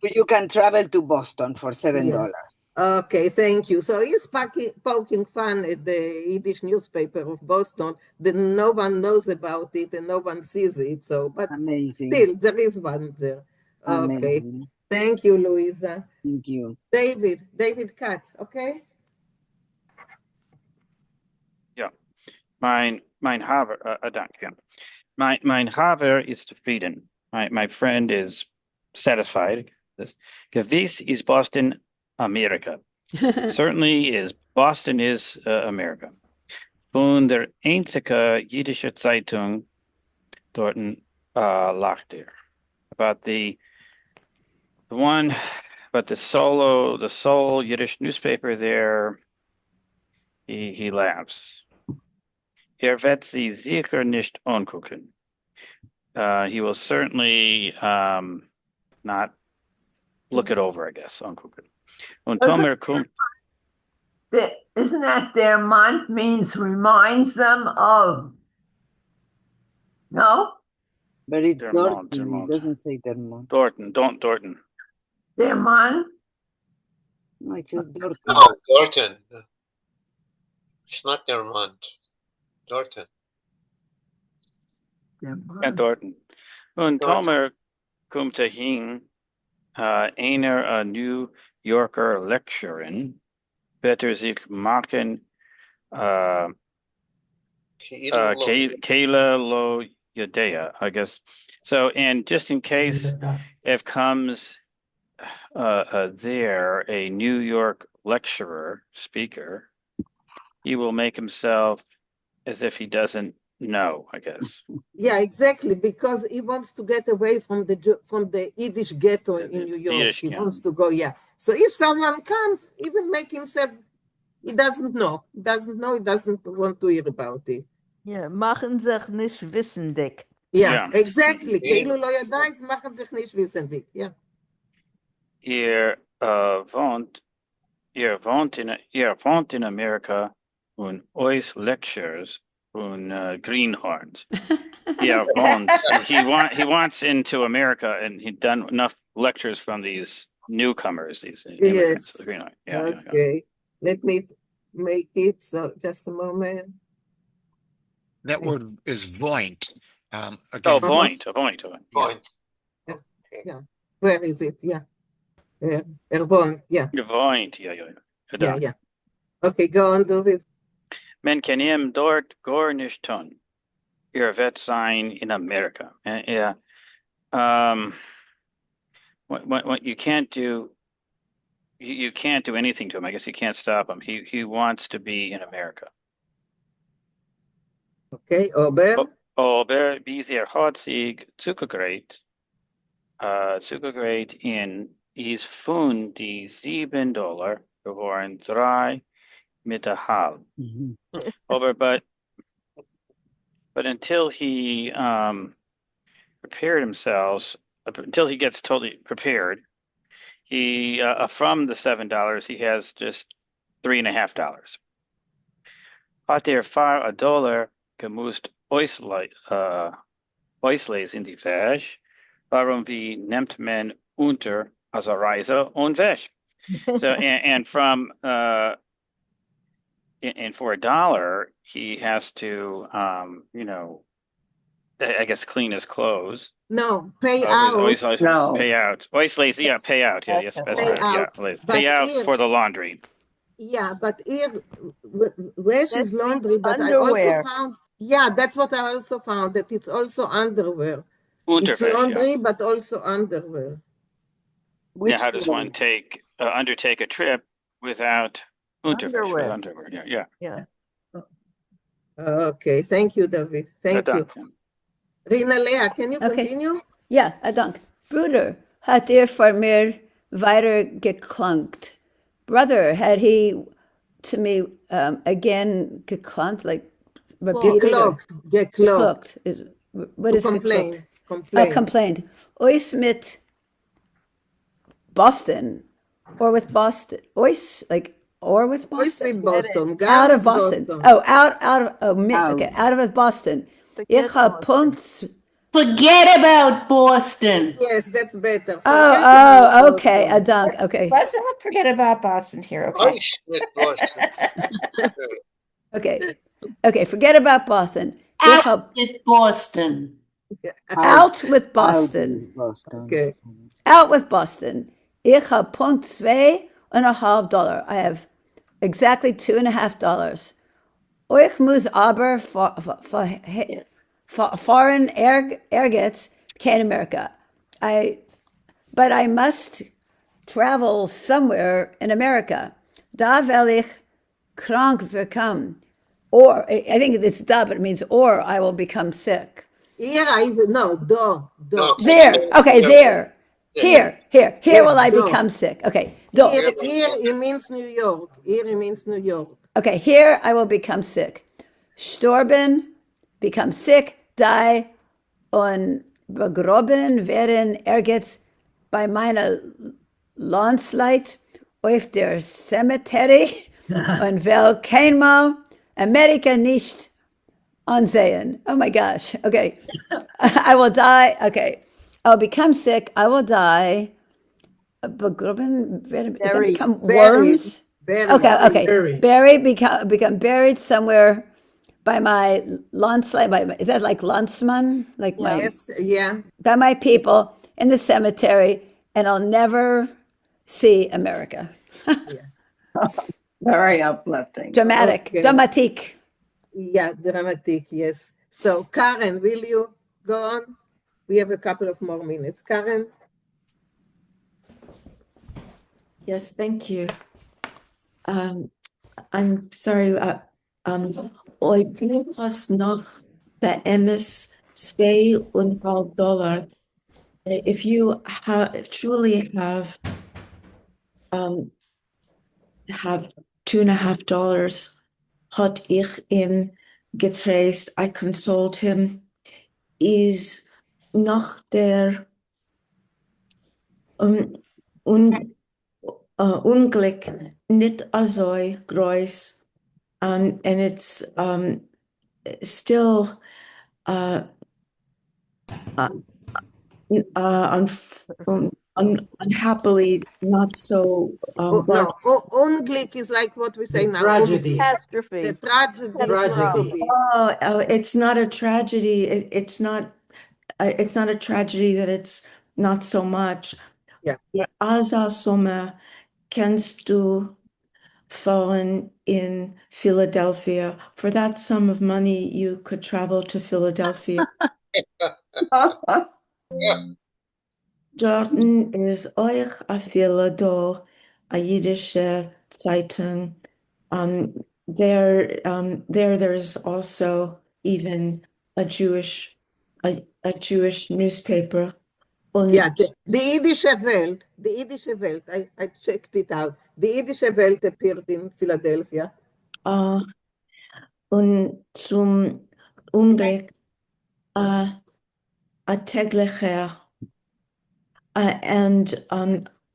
You can travel to Boston for $7.
Yeah. Okay, thank you. So he's poking fun at the Yiddish newspaper of Boston that no one knows about it and no one sees it. So, but still, there is one there. Okay.
Amazing.
Thank you, Louisa.
Thank you.
David Katz, okay?
Ja, mein Haver, danke. Mein Haver is zufrieden. My friend is satisfied. Gewiss is Boston, America. Certainly is. Boston is America. Von der einzige Jiddische Zeitung dort lacht er. About the one but the sole Yiddish newspaper there, he laughs. Wird sie sicher nicht angucken. He will certainly not look it over, I guess, angucken. Und Tomer kommt.
Isn't that der Mond means reminds them of? No?
But it's
Der
Dorten.
Mond, der Mond.
It doesn't say der Mond.
Dorten.
Der Mond?
No, it says Dorten.
No, Dorten. It's not their Mond. Dorten.
Ja, Dorten. Und Tomer kommt dahin, einer New Yorker Lecturerin, better sich machen, Kayla lo Yadea, I guess. So, and just in case if comes there a New York lecturer, speaker, he will make himself as if he doesn't know, I guess.
Yeah, exactly, because he wants to get away from the Yiddish ghetto in New York. He wants to go, yeah. So if someone comes, he will make himself, he doesn't know. He doesn't want to hear about it.
Yeah, machen sich nicht wissendig.
Yeah, exactly. Keilu lo yadais, machen sich nicht wissendig. Yeah.
Ihr wohnt in Amerika und euch lectures on greenhorns. Yeah, he wants into America, and he'd done enough lectures from these newcomers, these immigrants to the greenhorn. Yeah,
okay. Let me make it. So just a moment.
That word is voint. Again,
voint.
Yeah. Where is it? Yeah. Voint. Yeah.
Voint.
Yeah. Okay, go on, David.
Men kan hem dort gar nicht tun. Ihr wird sein in America. Yeah. What you can't do. You can't do anything to him. I guess you can't stop him. He wants to be in America.
Okay, Ober.
Ober, wie sehr hat sich Zuckergrät in is von die $7 geworden 3 mit der halb. Over, but until he prepared himself, until he gets totally prepared, he from the $7 he has just $3.50. Hat für $1 gemusst Äusleis in die Wäsch, warum wie nimmt man unter als a Reise und Wäsch? So and from and for $1 he has to I guess clean his clothes.
No, pay out.
No. Pay out. Äusleis, yeah, pay out. Yeah, yes, that's right. Yeah, pay out for the laundry.
Yeah, but here, Wäsch is laundry, but
underwear.
I also found, that's what I also found, that it's also underwear.
Unterwäsche,
it's laundry, but also underwear.
Yeah, how does one undertake a trip without underwear?
Yeah.
Okay, thank you, David. Thank you. Rina Lea, can you continue?
Ja, dank. Bruder, hat von mir weiter geklunkt? Brother, had he to me again geklunked, like repeated? Geklunked. What is
complained?
Complained. Ois mit Boston, or with Boston. Ois, like, or with Boston.
Ois with Boston.
Out of Boston. Oh, out of Boston. Ich habe Punkts.
Forget about Boston.
Yes, that's better.
Okay. A dunk. Okay.
Let's not forget about Boston here. Okay.
Okay. Forget about Boston.
Out with Boston.
Out with Boston.
Okay.
Out with Boston. Ich habe Punkt $2.50. I have exactly $2.50. Ich muss aber foreign ergets kein America. But I must travel somewhere in America. Da will ich krank bekommen. Or, I think it's da, but it means or I will become sick.
Here, no.
There. Okay, there. Here
Yeah,
will I
dov.
become sick. Okay, dov.
Here it means New York. Here it means New York.
Okay, here I will become sick. Storben, become sick, die, und begraben werden ergens bei meiner Landsleit auf der Cemetery und will keinmal Amerika nicht ansehen. Oh my gosh. Okay. I will die. Okay. I'll become sick. I will die. Begraben werden, does that
Buried.
become
Buried.
worms?
Buried.
Okay.
Buried.
Buried, become buried somewhere by my landslide. Is that like Landsman? Like my
Yes, yeah.
by my people in the cemetery, and I'll never see America.
Very uplifting.
Dramatic,
Okay.
dramatique.
Yeah, dramatic, yes. So, Karen, will you go on? We have a couple of more minutes. Karen?
Yes, thank you. I'm sorry. Ich bin fast noch bei MS $2,5. If you truly have $2.50, hat ich ihm getraced. I consoled him. Is noch der Unglück nicht so groß, and it's still unhappily not so
No, Unglück is like what we say
The
now.
tragedy.
Catastrophe.
The tragedy is not so big.
Oh, it's not a tragedy. It's not a tragedy that it's not so much.
Yeah.
Asa Sommer kennst du fahren in Philadelphia. For that sum of money, you could travel to Philadelphia. Dorten ist euch a Philado, a jiddische Zeitung. There's also even a Jewish newspaper.
Yeah, the Yiddish Welt, I checked it out. The Yiddish Welt appeared in Philadelphia.
Und zum Unglück a täglicher and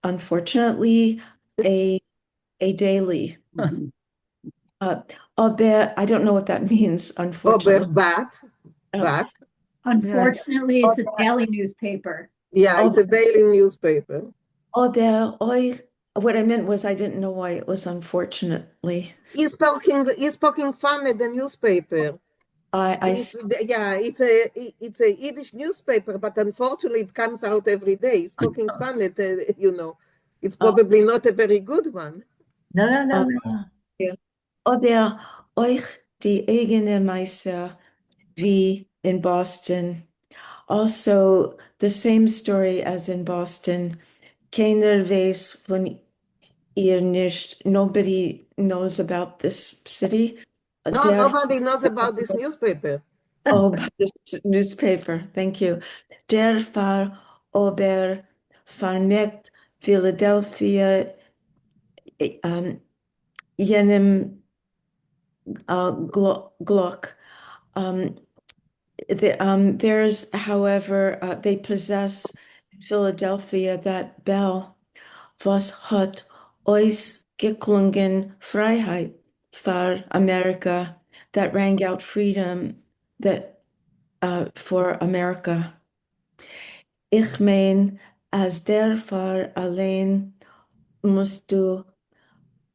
unfortunately a daily. Aber I don't know what that means, unfortunately.
But
Unfortunately, it's a daily newspaper.
Yeah, it's a daily newspaper.
What I meant was I didn't know why it was unfortunately.
He's poking fun at the newspaper. It's a Yiddish newspaper, but unfortunately it comes out every day. He's poking fun at, it's probably not a very good one.
No.
Oder euch die eigene Meister wie in Boston. Also, the same story as in Boston. Keiner weiß von ihr nicht. Nobody knows about this city.
No, nobody knows about this newspaper.
Oh, this newspaper. Thank you. Der Fall über Vernecht Philadelphia jenem Glock. There's, however, they possess in Philadelphia that bell, was hat ausgeklungen Freiheit für Amerika, that rang out freedom that for America. Ich mein, as der Fall allein musst du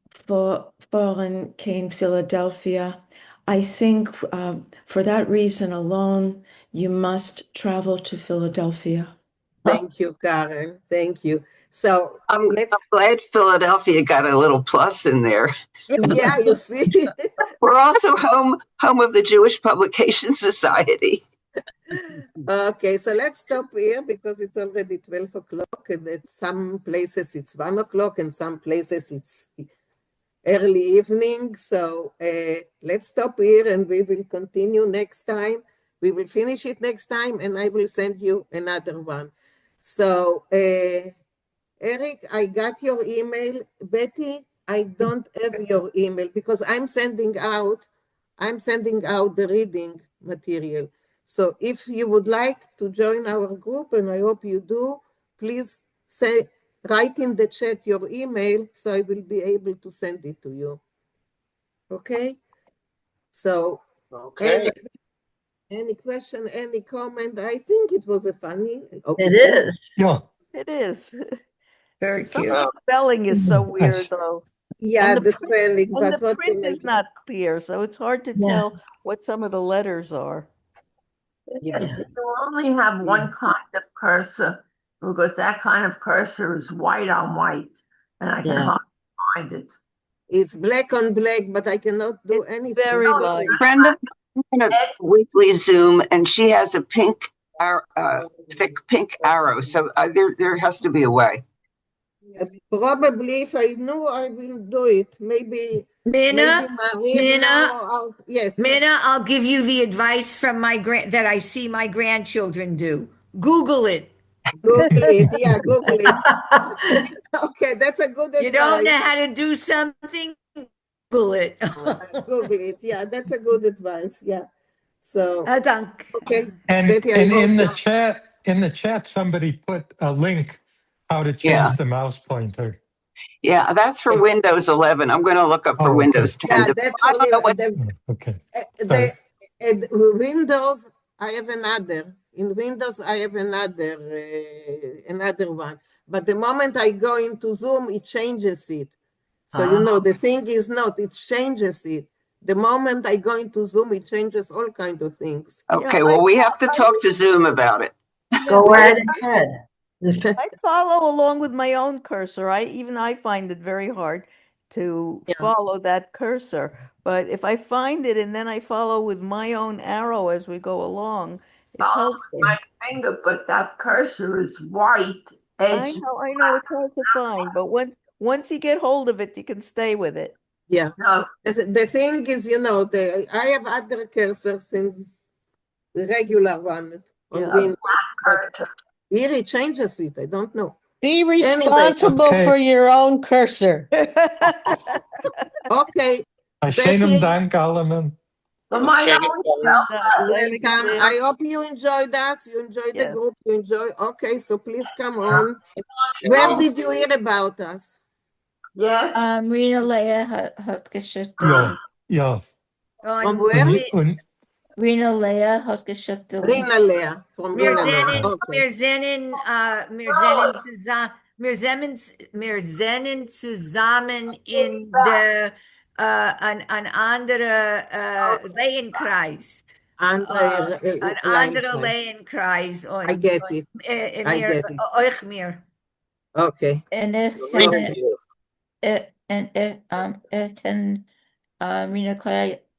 fahren kein Philadelphia. I think for that reason alone, you must travel to Philadelphia.
Thank you, Karen. Thank you. So
I'm glad Philadelphia got a little plus in there.
Yeah, you see.
We're also home of the Jewish Publication Society.
Okay, so let's stop here because it's already 12 o'clock and at some places it's 1 o'clock and some places it's early evening. So let's stop here and we will continue next time. We will finish it next time and I will send you another one. So, Eric, I got your email. Betty, I don't have your email because I'm sending out the reading material. So if you would like to join our group, and I hope you do, please write in the chat your email so I will be able to send it to you. Okay? So,
Okay.
any question, any comment? I think it was a funny. Oh,
It is.
Yeah.
It is.
Very
Some of
cute.
the spelling is so weird, though.
Yeah, the spelling,
And
but
the
what
print
can I
is
do?
not clear, so it's hard to
Yeah.
tell what some of the letters are.
You only have one kind of cursor because that kind of cursor is white on white, and I can hardly find it.
It's black on black, but I cannot do anything.
Very light.
Friend of mine on a weekly Zoom, and she has a thick pink arrow. So there has to be a way.
Probably if I knew, I will do it. Maybe
Minna,
Marie now. Yes.
Minna, I'll give you the advice from that I see my grandchildren do. Google it.
Google it. Yeah, Google it. Okay, that's a good advice.
You don't know how to do something? Google it.
Google it. Yeah, that's a good advice. Yeah. So
Dank.
okay.
And
Betty,
and in the chat, somebody put a link how to change the mouse pointer.
Yeah, that's for Windows 11. I'm going to look up for Windows 10.
Yeah, that's
I don't know what.
Okay.
Windows, I have another. In Windows, I have another one. But the moment I go into Zoom, it changes it. So, the thing is not, it changes it. The moment I go into Zoom, it changes all kinds of things.
Okay, well, we have to talk to Zoom about it.
Go right ahead.
I follow along with my own cursor. I find it very hard to follow that cursor. But if I find it and then I follow with my own arrow as we go along, it's helpful.
My finger, but that cursor is white.
I know it's hard to find, but once you get hold of it, you can stay with it.
Yeah. No. The thing is, I have other cursors in the regular one on Windows. Here it changes it. I don't know.
Be responsible for your own cursor.
Okay.
Schönen Dank, Allemann.
Welcome. I hope you enjoyed us. You enjoyed the group. You enjoy. Okay, so please come on. Where did you hear about us?
Yes.
Rena Leah hat geschickt.
Ja.
From where?
Rena Leah hat geschickt.
Rena Leah. From Rena Leah.
Wir sind zusammen in an anderer Lehenkreis. Ein anderer Lehenkreis.
I get it.
Euch mir.
Okay.
And ich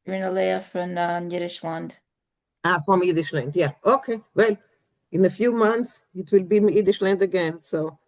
Rena Leah from Yiddishland.
From Yiddishland, yeah. Okay, well, in a few months, it will be Yiddishland again, so.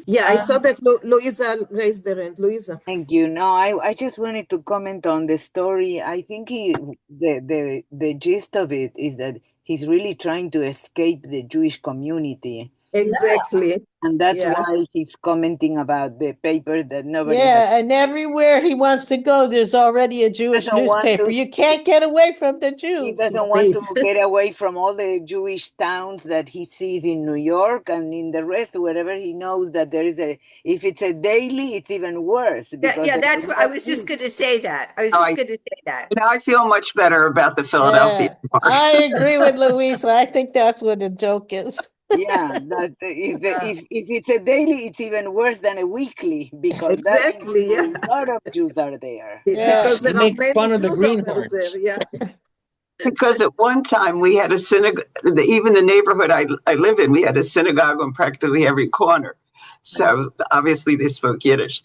Yeah, I saw that Louisa raised her hand. Louisa.
Thank you. No, I just wanted to comment on the story. I think the gist of it is that he's really trying to escape the Jewish community.
Exactly.
And that's why he's commenting about the paper that nobody
and everywhere he wants to go, there's already a Jewish newspaper. You can't get away from the Jews.
He doesn't want to get away from all the Jewish towns that he sees in New York and in the rest, wherever he knows that there is if it's a daily, it's even worse.
Yeah, that's what I was just going to say that.
Now I feel much better about the Philadelphia part.
I agree with Louisa. I think that's what the joke is.
Yeah, that if it's a daily, it's even worse than a weekly because a lot of Jews are there.
Because they make fun of the greenhorns.
Because at one time we had a synagogue, even the neighborhood I live in, we had a synagogue on practically every corner. So obviously they spoke Yiddish.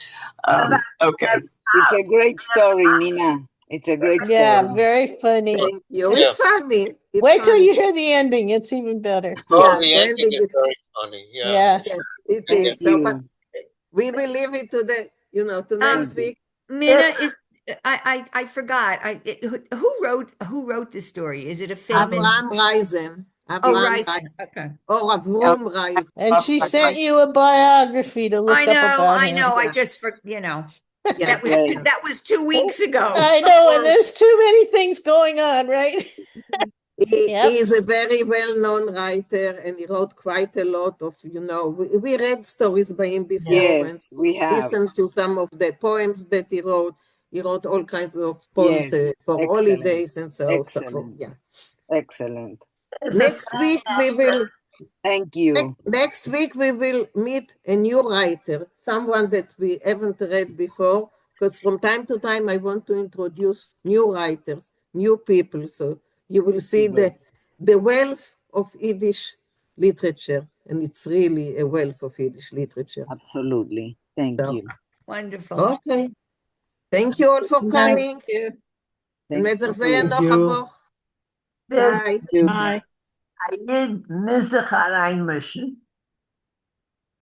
Okay.
It's a great story, Nina. It's a great story.
Yeah, very funny.
Thank you. It's funny.
Wait till you hear the ending. It's even better.
The ending is very funny.
Yeah.
It is. So, but we will leave it to to next week.
Minna is. I forgot. Who wrote this story? Is it a famous?
Avraham Avram
Reising. Okay.
or Avrom Reising.
And she sent you a biography to look up about
I
him.
know. I
Yeah.
just,
Yeah.
that was 2 weeks ago.
I know, and there's too many things going on, right?
He
Yep.
is a very well-known writer, and he wrote quite a lot of, we read stories by him before and
Yes, we have.
listened to some of the poems that he wrote. He wrote all kinds of poems
Yes,
for
excellent.
holidays and so
Excellent.
yeah.
Excellent.
Next week we will
Thank you.
next week we will meet a new writer, someone that we haven't read before, because from time to time I want to introduce new writers, new people, so you will see the wealth of Yiddish literature, and it's really a wealth of Yiddish literature.
Absolutely. Thank you.
Wonderful.
Okay. Thank you all for coming.
Thank
Noch a Woche. Bye.
I did Mizrach Mischen.